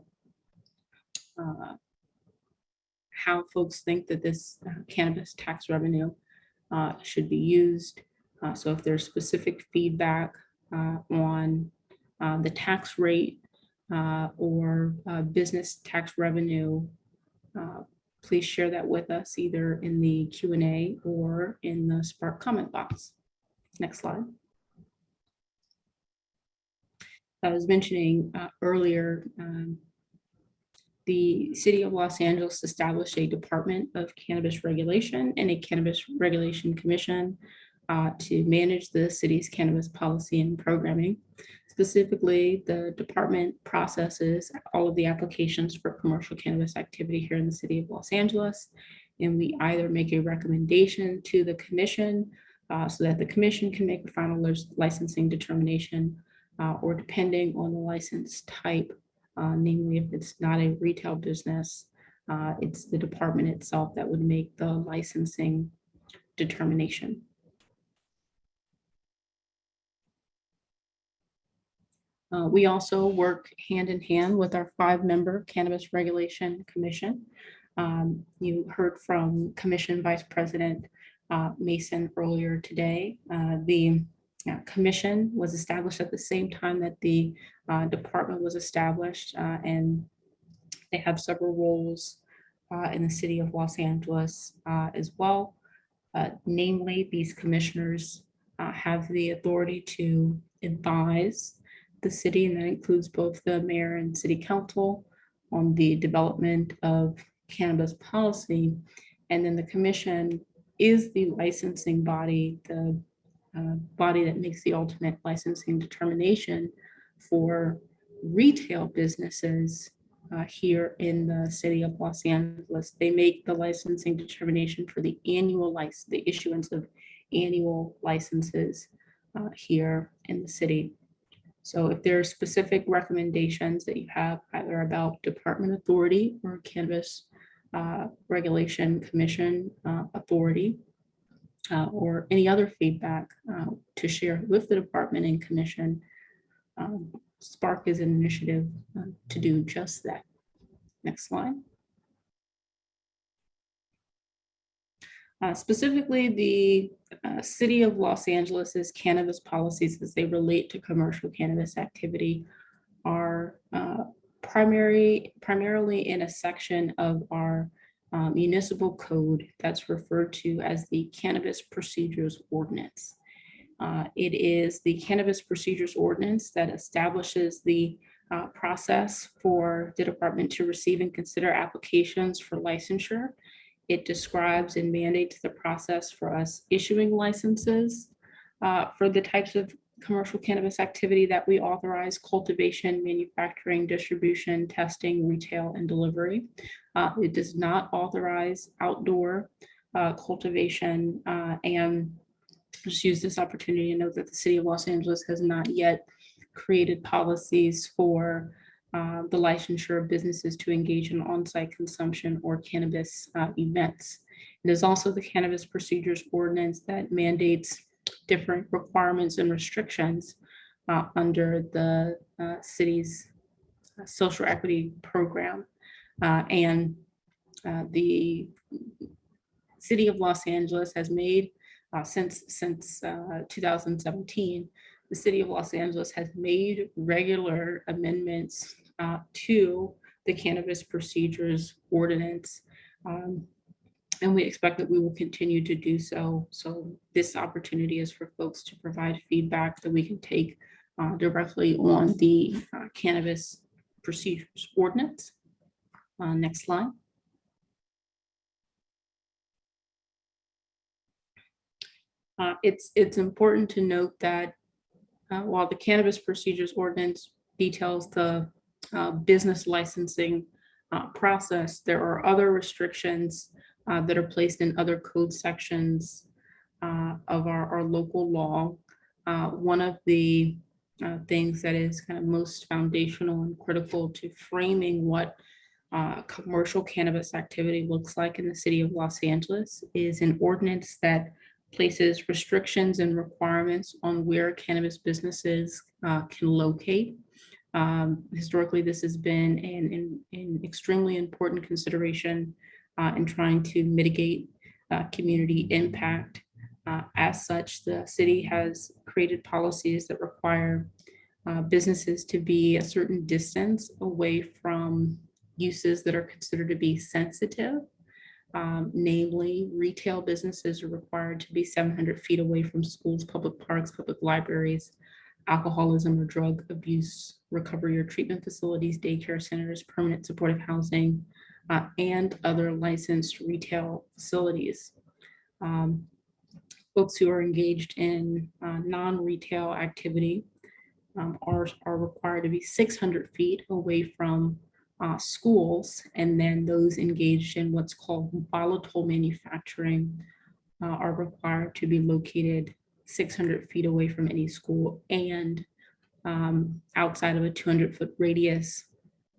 how folks think that this cannabis tax revenue should be used. So if there's specific feedback on the tax rate or business tax revenue, please share that with us either in the Q&A or in the Spark comment box. Next slide. I was mentioning earlier, the City of Los Angeles established a Department of Cannabis Regulation and a Cannabis Regulation Commission to manage the city's cannabis policy and programming. Specifically, the department processes all of the applications for commercial cannabis activity here in the City of Los Angeles, and we either make a recommendation to the commission so that the commission can make a final licensing determination, or depending on the license type, namely if it's not a retail business, it's the department itself that would make the licensing determination. We also work hand in hand with our 5-member Cannabis Regulation Commission. You heard from Commission Vice President Mason earlier today. The commission was established at the same time that the department was established, and they have several roles in the City of Los Angeles as well. Namely, these commissioners have the authority to advise the city, and that includes both the mayor and city council on the development of cannabis policy. And then the commission is the licensing body, the body that makes the ultimate licensing determination for retail businesses here in the City of Los Angeles. They make the licensing determination for the annual license, the issuance of annual licenses here in the city. So if there are specific recommendations that you have either about department authority or Cannabis Regulation Commission authority, or any other feedback to share with the department and commission, Spark is an initiative to do just that. Next slide. Specifically, the City of Los Angeles's cannabis policies as they relate to commercial cannabis activity are primarily in a section of our municipal code that's referred to as the Cannabis Procedures Ordinance. It is the Cannabis Procedures Ordinance that establishes the process for the department to receive and consider applications for licensure. It describes and mandates the process for us issuing licenses for the types of commercial cannabis activity that we authorize: cultivation, manufacturing, distribution, testing, retail, and delivery. It does not authorize outdoor cultivation, and just use this opportunity to note that the City of Los Angeles has not yet created policies for the licensure of businesses to engage in on-site consumption or cannabis events. It is also the Cannabis Procedures Ordinance that mandates different requirements and restrictions under the city's social equity program. And the City of Los Angeles has made, since 2017, the City of Los Angeles has made regular amendments to the Cannabis Procedures Ordinance. And we expect that we will continue to do so. So this opportunity is for folks to provide feedback that we can take directly on the Cannabis Procedures Ordinance. Next slide. It's important to note that while the Cannabis Procedures Ordinance details the business licensing process, there are other restrictions that are placed in other code sections of our local law. One of the things that is kind of most foundational and critical to framing what commercial cannabis activity looks like in the City of Los Angeles is an ordinance that places restrictions and requirements on where cannabis businesses can locate. Historically, this has been an extremely important consideration in trying to mitigate community impact. As such, the city has created policies that require businesses to be a certain distance away from uses that are considered to be sensitive. Namely, retail businesses are required to be 700 feet away from schools, public parks, public libraries, alcoholism or drug abuse recovery or treatment facilities, daycare centers, permanent supportive housing, and other licensed retail facilities. Folks who are engaged in non-retail activity are required to be 600 feet away from schools, and then those engaged in what's called volatile manufacturing are required to be located 600 feet away from any school and outside of a 200-foot radius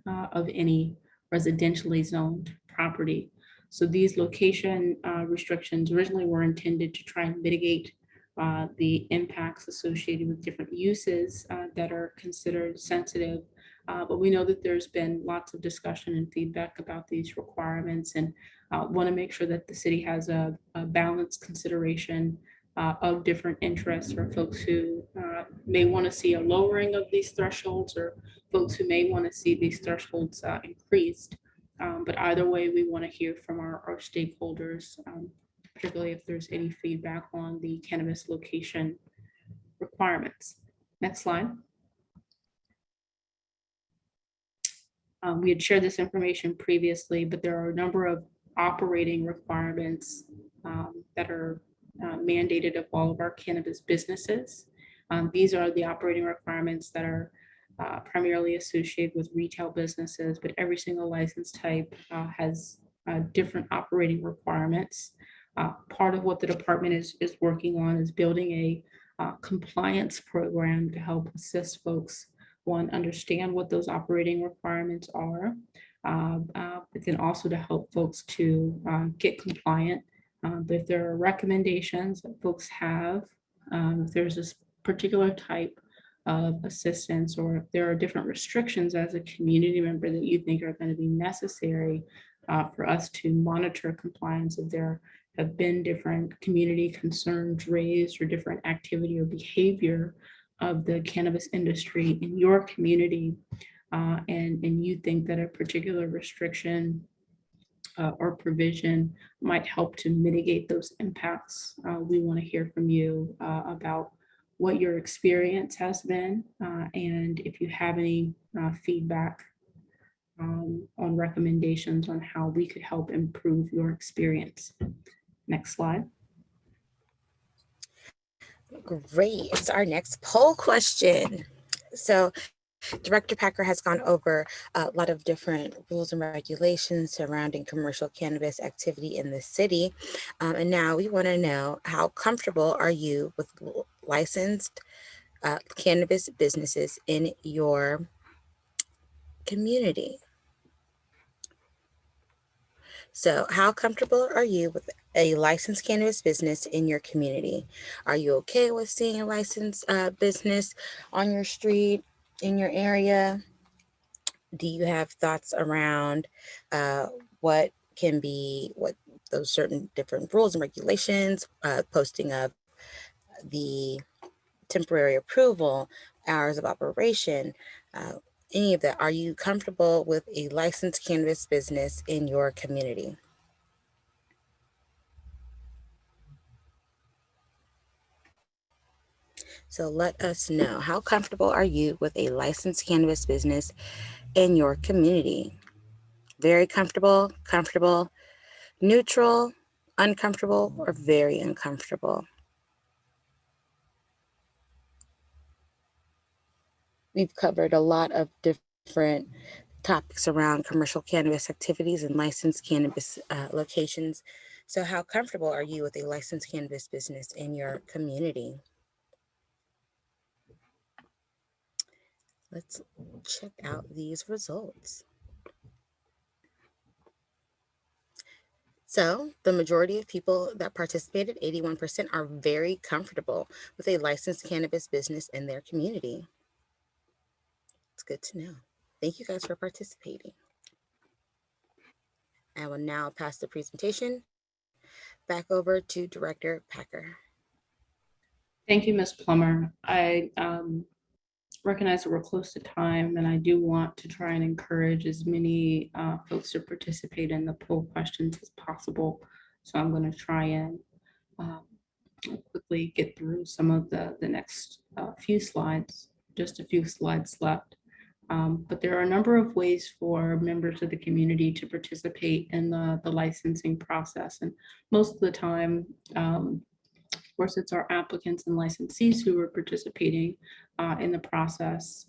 of any residentially zoned property. So these location restrictions originally were intended to try and mitigate the impacts associated with different uses that are considered sensitive. But we know that there's been lots of discussion and feedback about these requirements, and want to make sure that the city has a balanced consideration of different interests for folks who may want to see a lowering of these thresholds, or folks who may want to see these thresholds increased. But either way, we want to hear from our stakeholders, particularly if there's any feedback on the cannabis location requirements. Next slide. We had shared this information previously, but there are a number of operating requirements that are mandated of all of our cannabis businesses. These are the operating requirements that are primarily associated with retail businesses, but every single license type has different operating requirements. Part of what the department is working on is building a compliance program to help assist folks, one, understand what those operating requirements are, but then also to help folks to get compliant. But if there are recommendations that folks have, if there's this particular type of assistance, or if there are different restrictions as a community member that you think are going to be necessary for us to monitor compliance, if there have been different community concerns raised or different activity or behavior of the cannabis industry in your community, and you think that a particular restriction or provision might help to mitigate those impacts, we want to hear from you about what your experience has been, and if you have any feedback on recommendations on how we could help improve your experience. Next slide. Great. It's our next poll question. So Director Packer has gone over a lot of different rules and regulations surrounding commercial cannabis activity in the city. And now we want to know, how comfortable are you with licensed cannabis businesses in your community? So how comfortable are you with a licensed cannabis business in your community? Are you okay with seeing a licensed business on your street, in your area? Do you have thoughts around what those certain different rules and regulations, posting of the temporary approval, hours of operation, any of that? Are you comfortable with a licensed cannabis business in your community? So let us know, how comfortable are you with a licensed cannabis business in your community? Very comfortable, comfortable, neutral, uncomfortable, or very uncomfortable? We've covered a lot of different topics around commercial cannabis activities and licensed cannabis locations. So how comfortable are you with a licensed cannabis business in your community? Let's check out these results. So the majority of people that participated, 81%, are very comfortable with a licensed cannabis business in their community. It's good to know. Thank you guys for participating. I will now pass the presentation back over to Director Packer. Thank you, Ms. Plummer. I recognize that we're close to time, and I do want to try and encourage as many folks to participate in the poll questions as possible. So I'm going to try and quickly get through some of the next few slides, just a few slides left. But there are a number of ways for members of the community to participate in the licensing process. And most of the time, of course, it's our applicants and licensees who are participating in the process.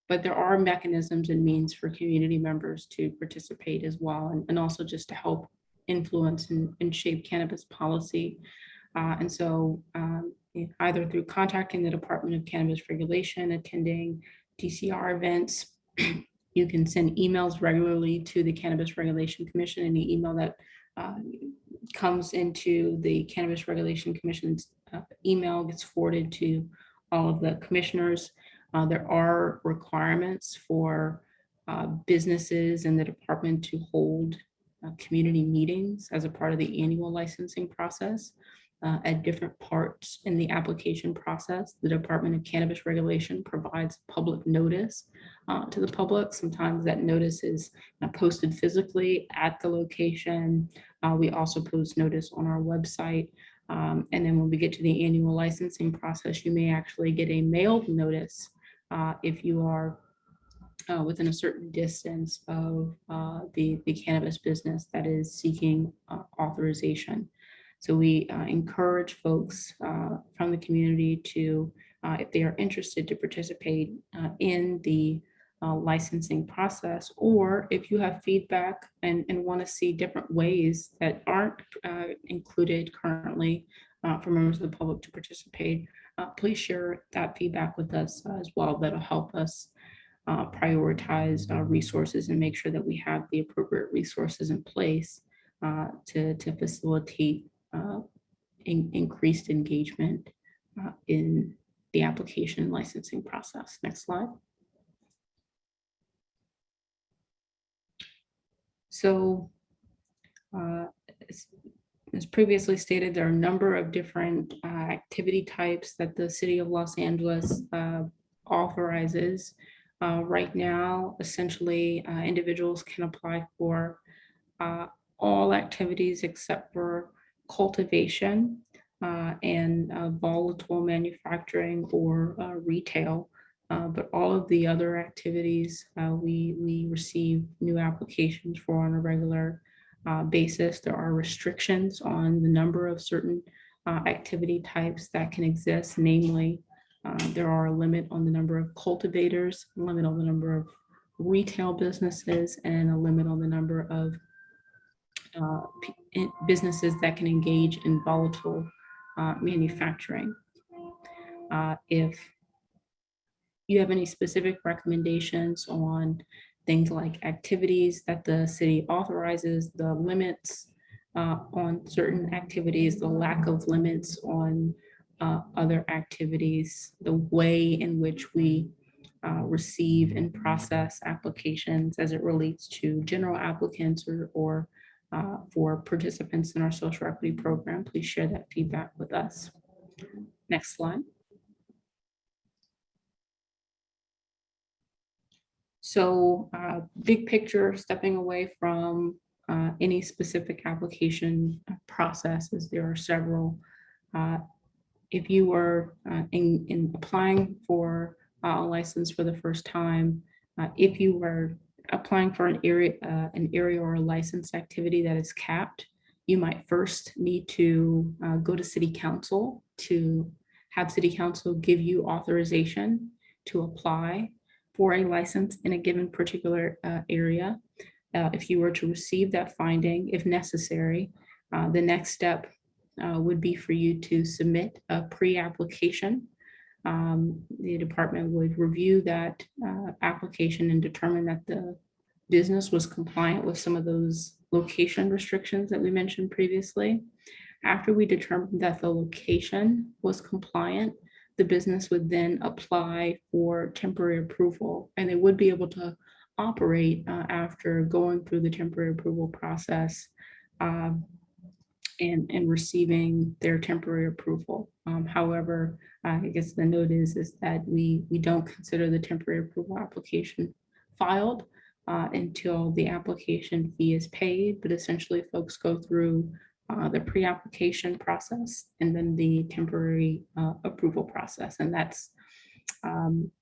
But there are mechanisms and means for community members to participate as well, and also just to help influence and shape cannabis policy. And so either through contacting the Department of Cannabis Regulation, attending DCR events, you can send emails regularly to the Cannabis Regulation Commission. Any email that comes into the Cannabis Regulation Commission's email gets forwarded to all of the commissioners. There are requirements for businesses and the department to hold community meetings as a part of the annual licensing process. At different parts in the application process, the Department of Cannabis Regulation provides public notice to the public. Sometimes that notice is posted physically at the location. We also post notice on our website. And then when we get to the annual licensing process, you may actually get a mailed notice if you are within a certain distance of the cannabis business that is seeking authorization. So we encourage folks from the community to, if they are interested, to participate in the licensing process, or if you have feedback and want to see different ways that aren't included currently for members of the public to participate, please share that feedback with us as well. That'll help us prioritize resources and make sure that we have the appropriate resources in place to facilitate increased engagement in the application and licensing process. Next slide. So as previously stated, there are a number of different activity types that the City of Los Angeles authorizes. Right now, essentially, individuals can apply for all activities except for cultivation and volatile manufacturing or retail. But all of the other activities we receive new applications for on a regular basis. There are restrictions on the number of certain activity types that can exist. Namely, there are a limit on the number of cultivators, a limit on the number of retail businesses, and a limit on the number of businesses that can engage in volatile manufacturing. If you have any specific recommendations on things like activities that the city authorizes, the limits on certain activities, the lack of limits on other activities, the way in which we receive and process applications as it relates to general applicants or for participants in our social equity program, please share that feedback with us. Next slide. So big picture, stepping away from any specific application processes, there are several. If you were in applying for a license for the first time, if you were applying for an area or a license activity that is capped, you might first need to go to City Council to have City Council give you authorization to apply for a license in a given particular area. If you were to receive that finding, if necessary, the next step would be for you to submit a pre-application. The department would review that application and determine that the business was compliant with some of those location restrictions that we mentioned previously. After we determined that the location was compliant, the business would then apply for temporary approval, and they would be able to operate after going through the temporary approval process and receiving their temporary approval. However, I guess the note is that we don't consider the temporary approval application filed until the application fee is paid, but essentially folks go through the pre-application process and then the temporary approval process. And that's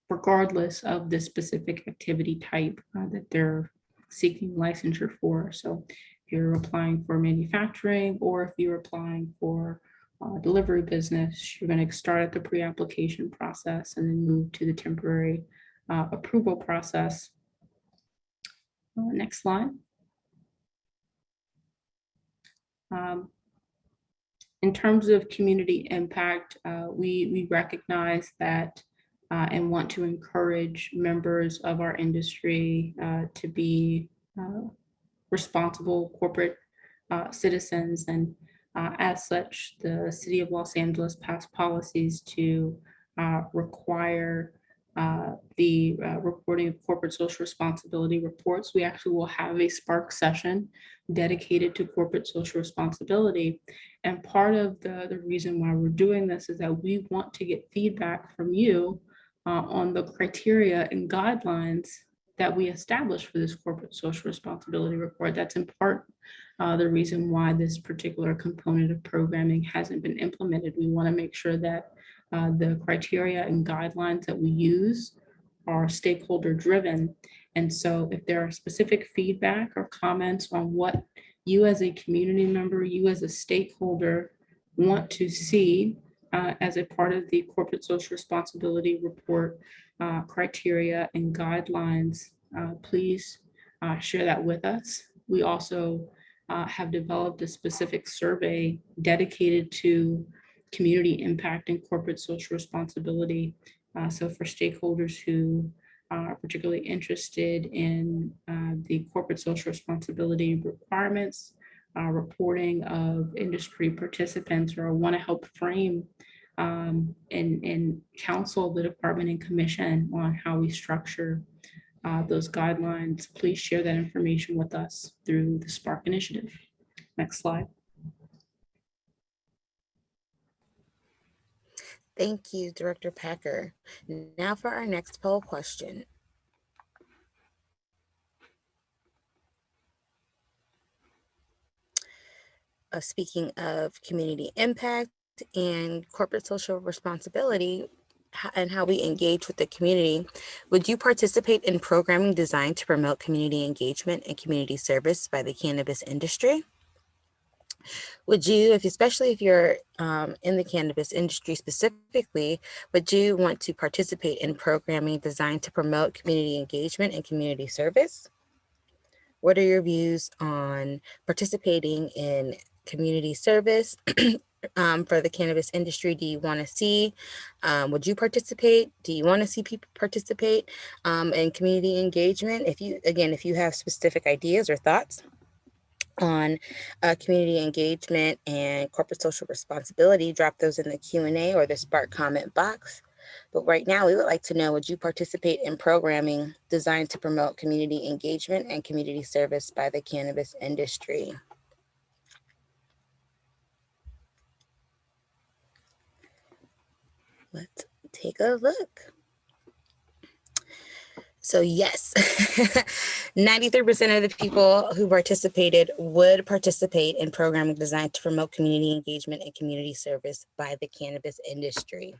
regardless of the specific activity type that they're seeking licensure for. So if you're applying for manufacturing, or if you're applying for delivery business, you're going to start at the pre-application process and then move to the temporary approval process. Next slide. In terms of community impact, we recognize that and want to encourage members of our industry to be responsible corporate citizens. And as such, the City of Los Angeles passed policies to require the reporting of corporate social responsibility reports. We actually will have a Spark session dedicated to corporate social responsibility. And part of the reason why we're doing this is that we want to get feedback from you on the criteria and guidelines that we established for this corporate social responsibility report. That's in part the reason why this particular component of programming hasn't been implemented. We want to make sure that the criteria and guidelines that we use are stakeholder driven. And so if there are specific feedback or comments on what you as a community member, you as a stakeholder want to see as a part of the corporate social responsibility report criteria and guidelines, please share that with us. We also have developed a specific survey dedicated to community impact and corporate social responsibility. So for stakeholders who are particularly interested in the corporate social responsibility requirements, reporting of industry participants, or want to help frame and counsel the department and commission on how we structure those guidelines, please share that information with us through the Spark initiative. Next slide. Thank you, Director Packer. Now for our next poll question. Speaking of community impact and corporate social responsibility and how we engage with the community, would you participate in programming designed to promote community engagement and community service by the cannabis industry? Would you, especially if you're in the cannabis industry specifically, would you want to participate in programming designed to promote community engagement and community service? What are your views on participating in community service for the cannabis industry? Do you want to see, would you participate? Do you want to see people participate in community engagement? If you have specific ideas or thoughts on community engagement and corporate social responsibility, drop those in the Q&A or the Spark comment box. But right now, we would like to know, would you participate in programming designed to promote community engagement and community service by the cannabis industry? Let's take a look. So yes, 93% of the people who participated would participate in programming designed to promote community engagement and community service by the cannabis industry.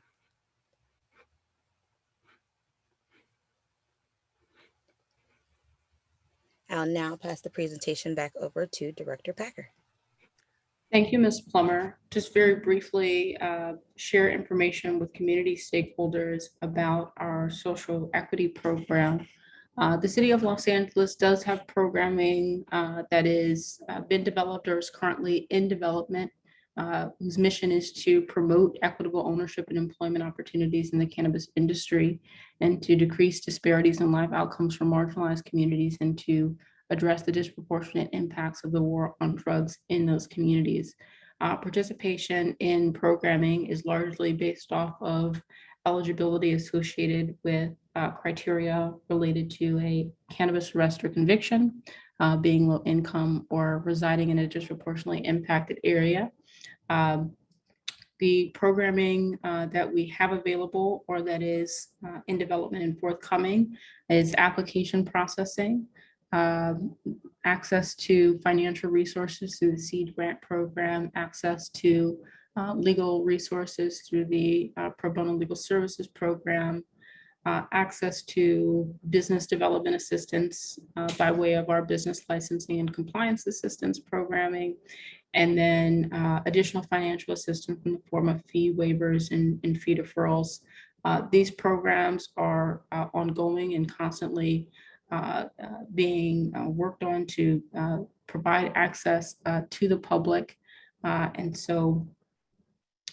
I'll now pass the presentation back over to Director Packer. Thank you, Ms. Plummer. Just very briefly, share information with community stakeholders about our social equity program. The City of Los Angeles does have programming that is been developed or is currently in development whose mission is to promote equitable ownership and employment opportunities in the cannabis industry and to decrease disparities in life outcomes for marginalized communities and to address the disproportionate impacts of the war on drugs in those communities. Participation in programming is largely based off of eligibility associated with criteria related to a cannabis arrest or conviction, being low income or residing in a disproportionately impacted area. The programming that we have available or that is in development and forthcoming is application processing, access to financial resources through the SEED grant program, access to legal resources through the Pro Bono Legal Services program, access to business development assistance by way of our business licensing and compliance assistance programming, and then additional financial assistance in the form of fee waivers and fee deferrals. These programs are ongoing and constantly being worked on to provide access to the public. And so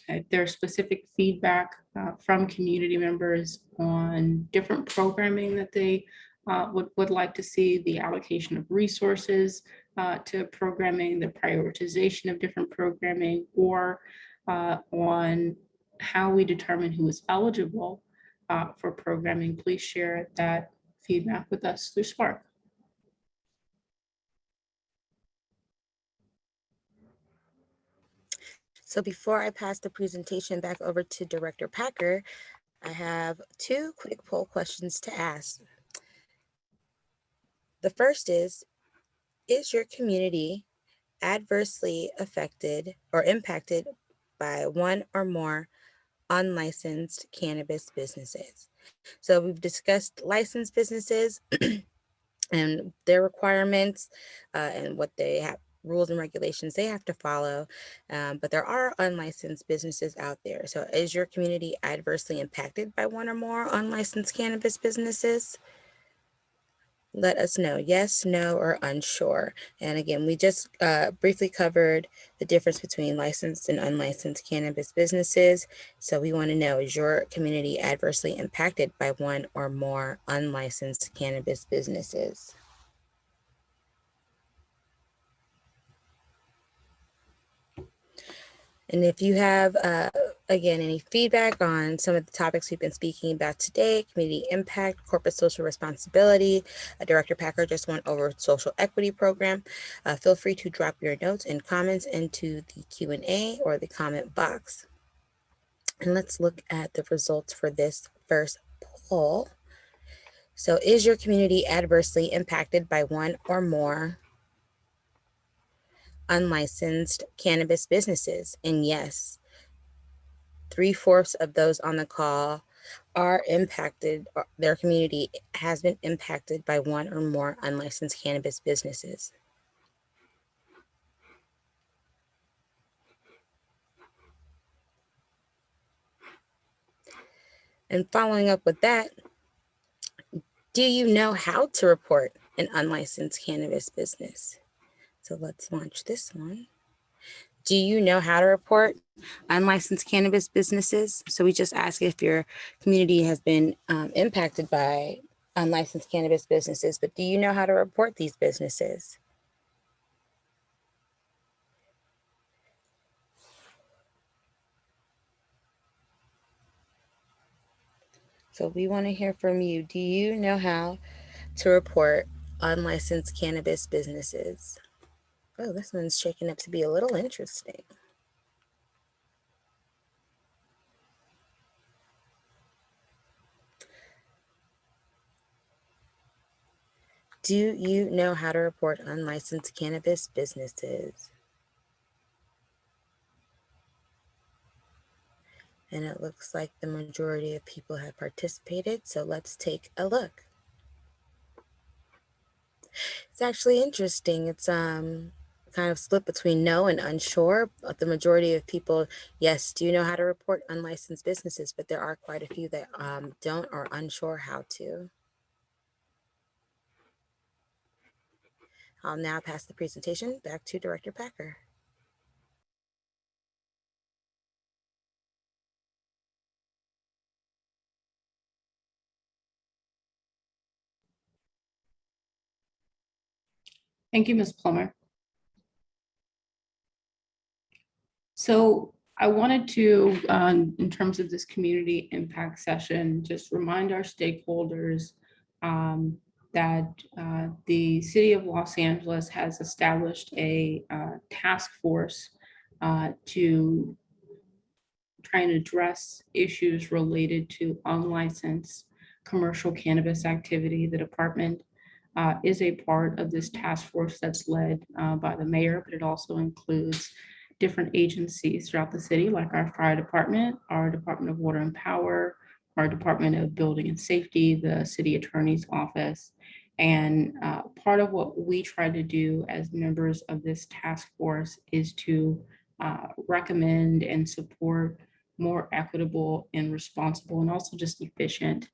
if there's specific feedback from community members on different programming that they would like to see, the allocation of resources to programming, the prioritization of different programming, or on how we determine who is eligible for programming, please share that feedback with us through Spark. So before I pass the presentation back over to Director Packer, I have two quick poll questions to ask. The first is your community adversely affected or impacted by one or more unlicensed cannabis businesses? So we've discussed licensed businesses and their requirements and what they have, rules and regulations they have to follow, but there are unlicensed businesses out there. So is your community adversely impacted by one or more unlicensed cannabis businesses? Let us know, yes, no, or unsure. And again, we just briefly covered the difference between licensed and unlicensed cannabis businesses. So we want to know, is your community adversely impacted by one or more unlicensed cannabis businesses? And if you have, again, any feedback on some of the topics we've been speaking about today, community impact, corporate social responsibility, Director Packer just went over social equity program, feel free to drop your notes and comments into the Q&A or the comment box. And let's look at the results for this first poll. So is your community adversely impacted by one or more unlicensed cannabis businesses? And yes, 3/4 of those on the call are impacted, or their community has been impacted by one or more unlicensed cannabis businesses. And following up with that, do you know how to report an unlicensed cannabis business? So let's launch this one. Do you know how to report unlicensed cannabis businesses? So we just ask if your community has been impacted by unlicensed cannabis businesses, but do you know how to report these businesses? So we want to hear from you. Do you know how to report unlicensed cannabis businesses? Oh, this one's shaking up to be a little interesting. Do you know how to report unlicensed cannabis businesses? And it looks like the majority of people have participated, so let's take a look. It's actually interesting. It's kind of split between no and unsure, but the majority of people, yes, do know how to report unlicensed businesses, but there are quite a few that don't or unsure how to. I'll now pass the presentation back to Director Packer. Thank you, Ms. Plummer. So I wanted to, in terms of this community impact session, just remind our stakeholders that the City of Los Angeles has established a task force to try and address issues related to unlicensed commercial cannabis activity. The department is a part of this task force that's led by the mayor, but it also includes different agencies throughout the city, like our fire department, our Department of Water and Power, our Department of Building and Safety, the city attorney's office. And part of what we try to do as members of this task force is to recommend and support more equitable and responsible and also just efficient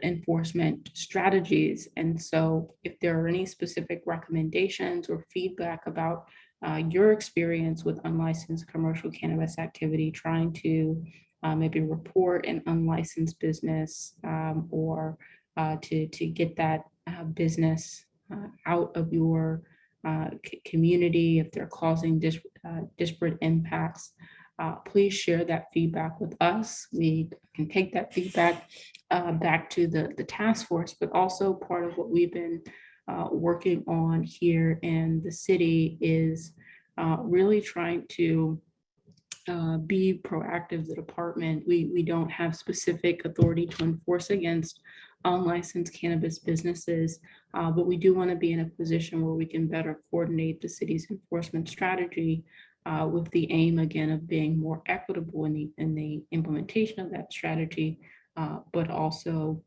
enforcement strategies. And so if there are any specific recommendations or feedback about your experience with unlicensed commercial cannabis activity, trying to maybe report an unlicensed business or to get that business out of your community, if they're causing disparate impacts, please share that feedback with us. We can take that feedback back to the task force, but also part of what we've been working on here in the city is really trying to be proactive. The department, we don't have specific authority to enforce against unlicensed cannabis businesses, but we do want to be in a position where we can better coordinate the city's enforcement strategy with the aim, again, of being more equitable in the implementation of that strategy, but also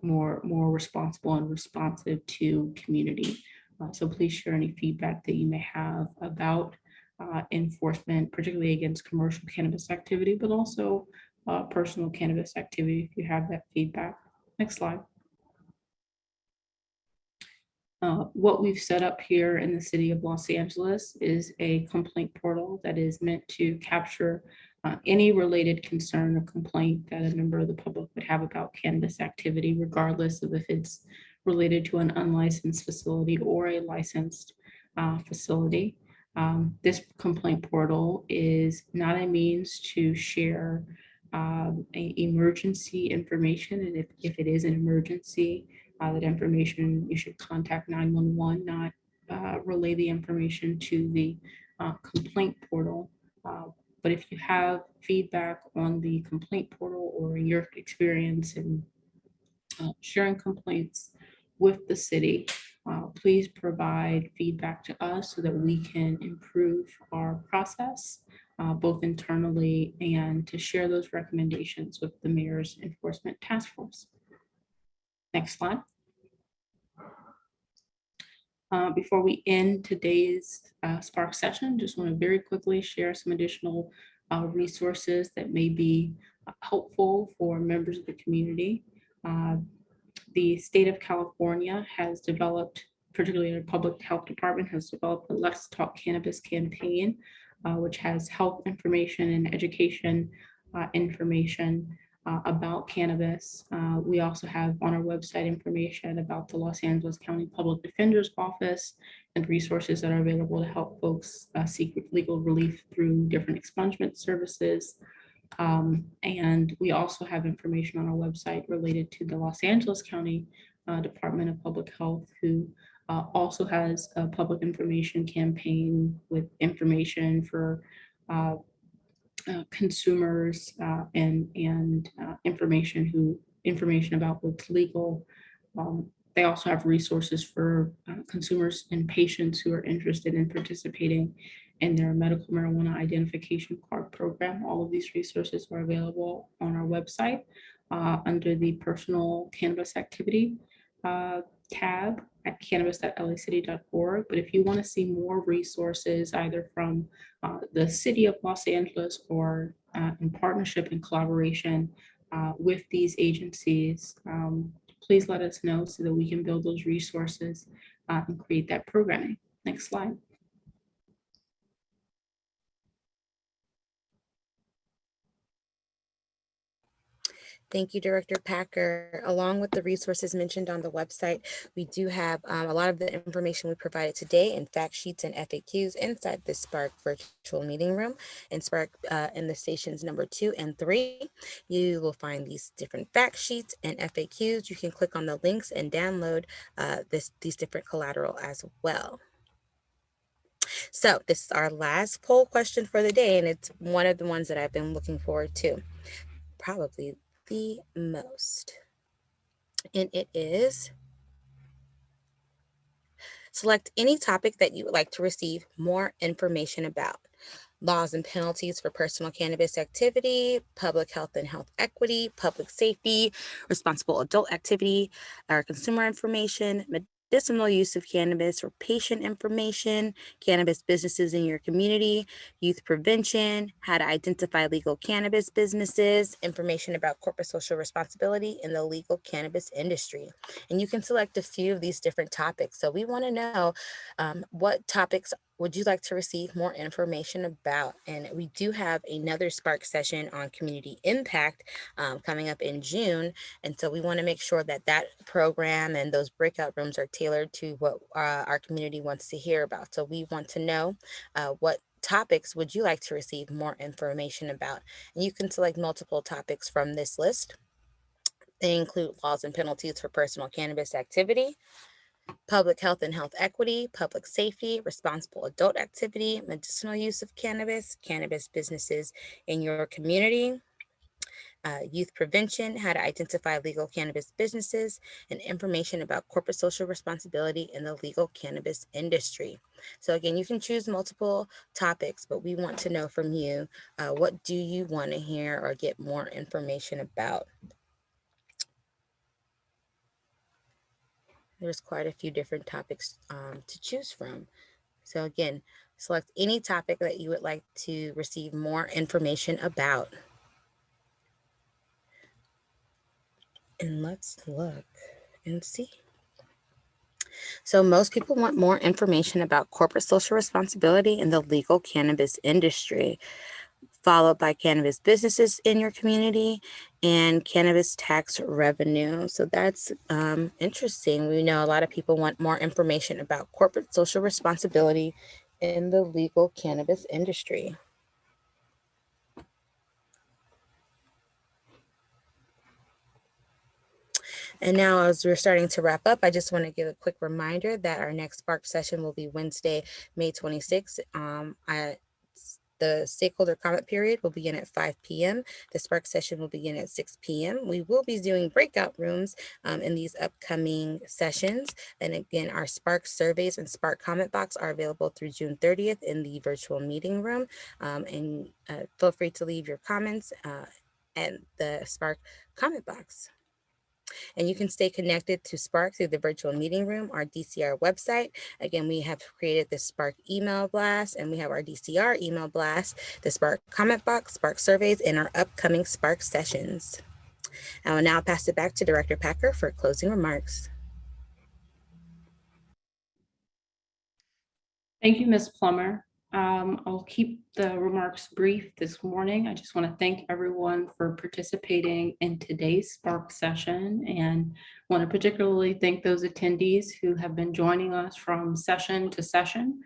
more responsible and responsive to community. So please share any feedback that you may have about enforcement, particularly against commercial cannabis activity, but also personal cannabis activity if you have that feedback. Next slide. What we've set up here in the city of Los Angeles is a complaint portal that is meant to capture any related concern or complaint that a member of the public would have about cannabis activity, regardless of if it's related to an unlicensed facility or a licensed facility. This complaint portal is not a means to share emergency information, and if it is an emergency, that information, you should contact 911, not relay the information to the complaint portal. But if you have feedback on the complaint portal or your experience in sharing complaints with the city, please provide feedback to us so that we can improve our process, both internally and to share those recommendations with the mayor's enforcement task force. Next slide. Before we end today's Spark session, just want to very quickly share some additional resources that may be helpful for members of the community. The state of California has developed, particularly the public health department, has developed the Let's Talk Cannabis campaign, which has health information and education information about cannabis. We also have on our website information about the Los Angeles County Public Defender's Office and resources that are available to help folks seek legal relief through different expungement services. And we also have information on our website related to the Los Angeles County Department of Public Health, who also has a public information campaign with information for consumers and information about what's legal. They also have resources for consumers and patients who are interested in participating in their medical marijuana identification card program. All of these resources are available on our website under the personal cannabis activity tab at cannabis.lacity.org. But if you want to see more resources, either from the city of Los Angeles or in partnership and collaboration with these agencies, please let us know so that we can build those resources and create that programming. Next slide. Thank you, Director Packer. Along with the resources mentioned on the website, we do have a lot of the information we provided today in fact sheets and FAQs inside the Spark virtual meeting room and Spark in the stations number 2 and 3. You will find these different fact sheets and FAQs. You can click on the links and download these different collateral as well. So this is our last poll question for the day, and it's one of the ones that I've been looking forward to probably the most. And it is, select any topic that you would like to receive more information about. Laws and penalties for personal cannabis activity, public health and health equity, public safety, responsible adult activity, or consumer information, medicinal use of cannabis or patient information, cannabis businesses in your community, youth prevention, how to identify legal cannabis businesses, information about corporate social responsibility in the legal cannabis industry. And you can select a few of these different topics. So we want to know what topics would you like to receive more information about? And we do have another Spark session on community impact coming up in June. And so we want to make sure that that program and those breakout rooms are tailored to what our community wants to hear about. So we want to know what topics would you like to receive more information about? And you can select multiple topics from this list. They include laws and penalties for personal cannabis activity, public health and health equity, public safety, responsible adult activity, medicinal use of cannabis, cannabis businesses in your community, youth prevention, how to identify legal cannabis businesses, and information about corporate social responsibility in the legal cannabis industry. So again, you can choose multiple topics, but we want to know from you, what do you want to hear or get more information about? There's quite a few different topics to choose from. So again, select any topic that you would like to receive more information about. And let's look and see. So most people want more information about corporate social responsibility in the legal cannabis industry, followed by cannabis businesses in your community and cannabis tax revenue. So that's interesting. We know a lot of people want more information about corporate social responsibility in the legal cannabis industry. And now, as we're starting to wrap up, I just want to give a quick reminder that our next Spark session will be Wednesday, May 26th. The stakeholder comment period will begin at 5 p.m. The Spark session will begin at 6 p.m. We will be doing breakout rooms in these upcoming sessions. And again, our Spark surveys and Spark comment box are available through June 30th in the virtual meeting room. And feel free to leave your comments at the Spark comment box. And you can stay connected to Spark through the virtual meeting room, our DCR website. Again, we have created the Spark email blast, and we have our DCR email blast, the Spark comment box, Spark surveys, and our upcoming Spark sessions. I will now pass it back to Director Packer for closing remarks. Thank you, Ms. Plummer. I'll keep the remarks brief this morning. I just want to thank everyone for participating in today's Spark session, and want to particularly thank those attendees who have been joining us from session to session,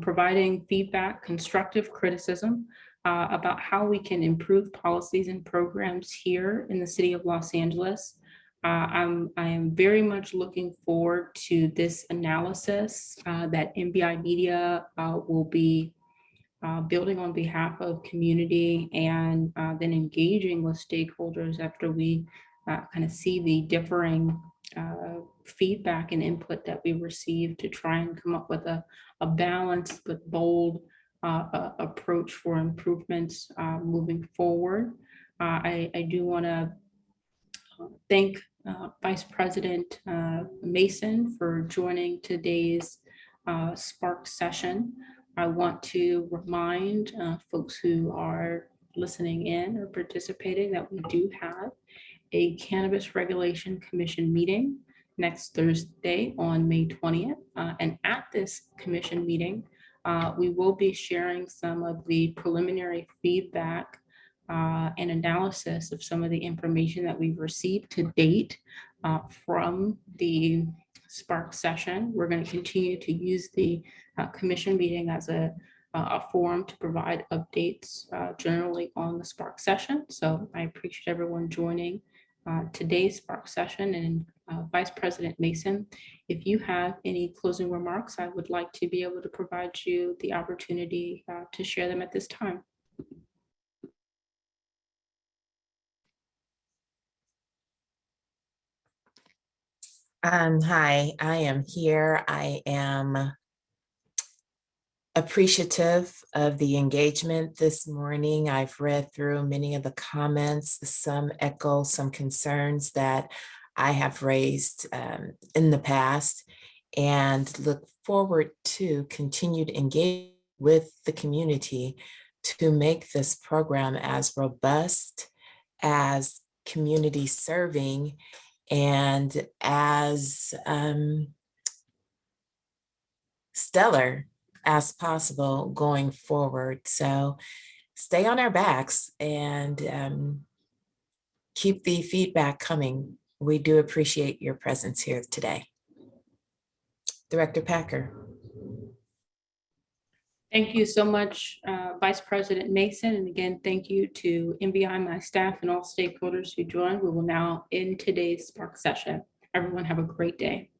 providing feedback, constructive criticism about how we can improve policies and programs here in the city of Los Angeles. I am very much looking forward to this analysis that NBI Media will be building on behalf of community, and then engaging with stakeholders after we kind of see the differing feedback and input that we receive, to try and come up with a balanced but bold approach for improvements moving forward. I do want to thank Vice President Mason for joining today's Spark session. I want to remind folks who are listening in or participating that we do have a Cannabis Regulation Commission meeting next Thursday on May 20th. And at this commission meeting, we will be sharing some of the preliminary feedback an analysis of some of the information that we've received to date from the Spark session. We're going to continue to use the commission meeting as a forum to provide updates generally on the Spark session. So I appreciate everyone joining today's Spark session. And Vice President Mason, if you have any closing remarks, I would like to be able to provide you the opportunity to share them at this time. Hi, I am here. I am appreciative of the engagement this morning. I've read through many of the comments, some echo some concerns that I have raised in the past, and look forward to continued engagement with the community to make this program as robust, as community serving, and as stellar as possible going forward. So stay on our backs and keep the feedback coming. We do appreciate your presence here today. Director Packer. Thank you so much, Vice President Mason. And again, thank you to NBI, my staff, and all stakeholders who joined. We will now end today's Spark session. Everyone have a great day.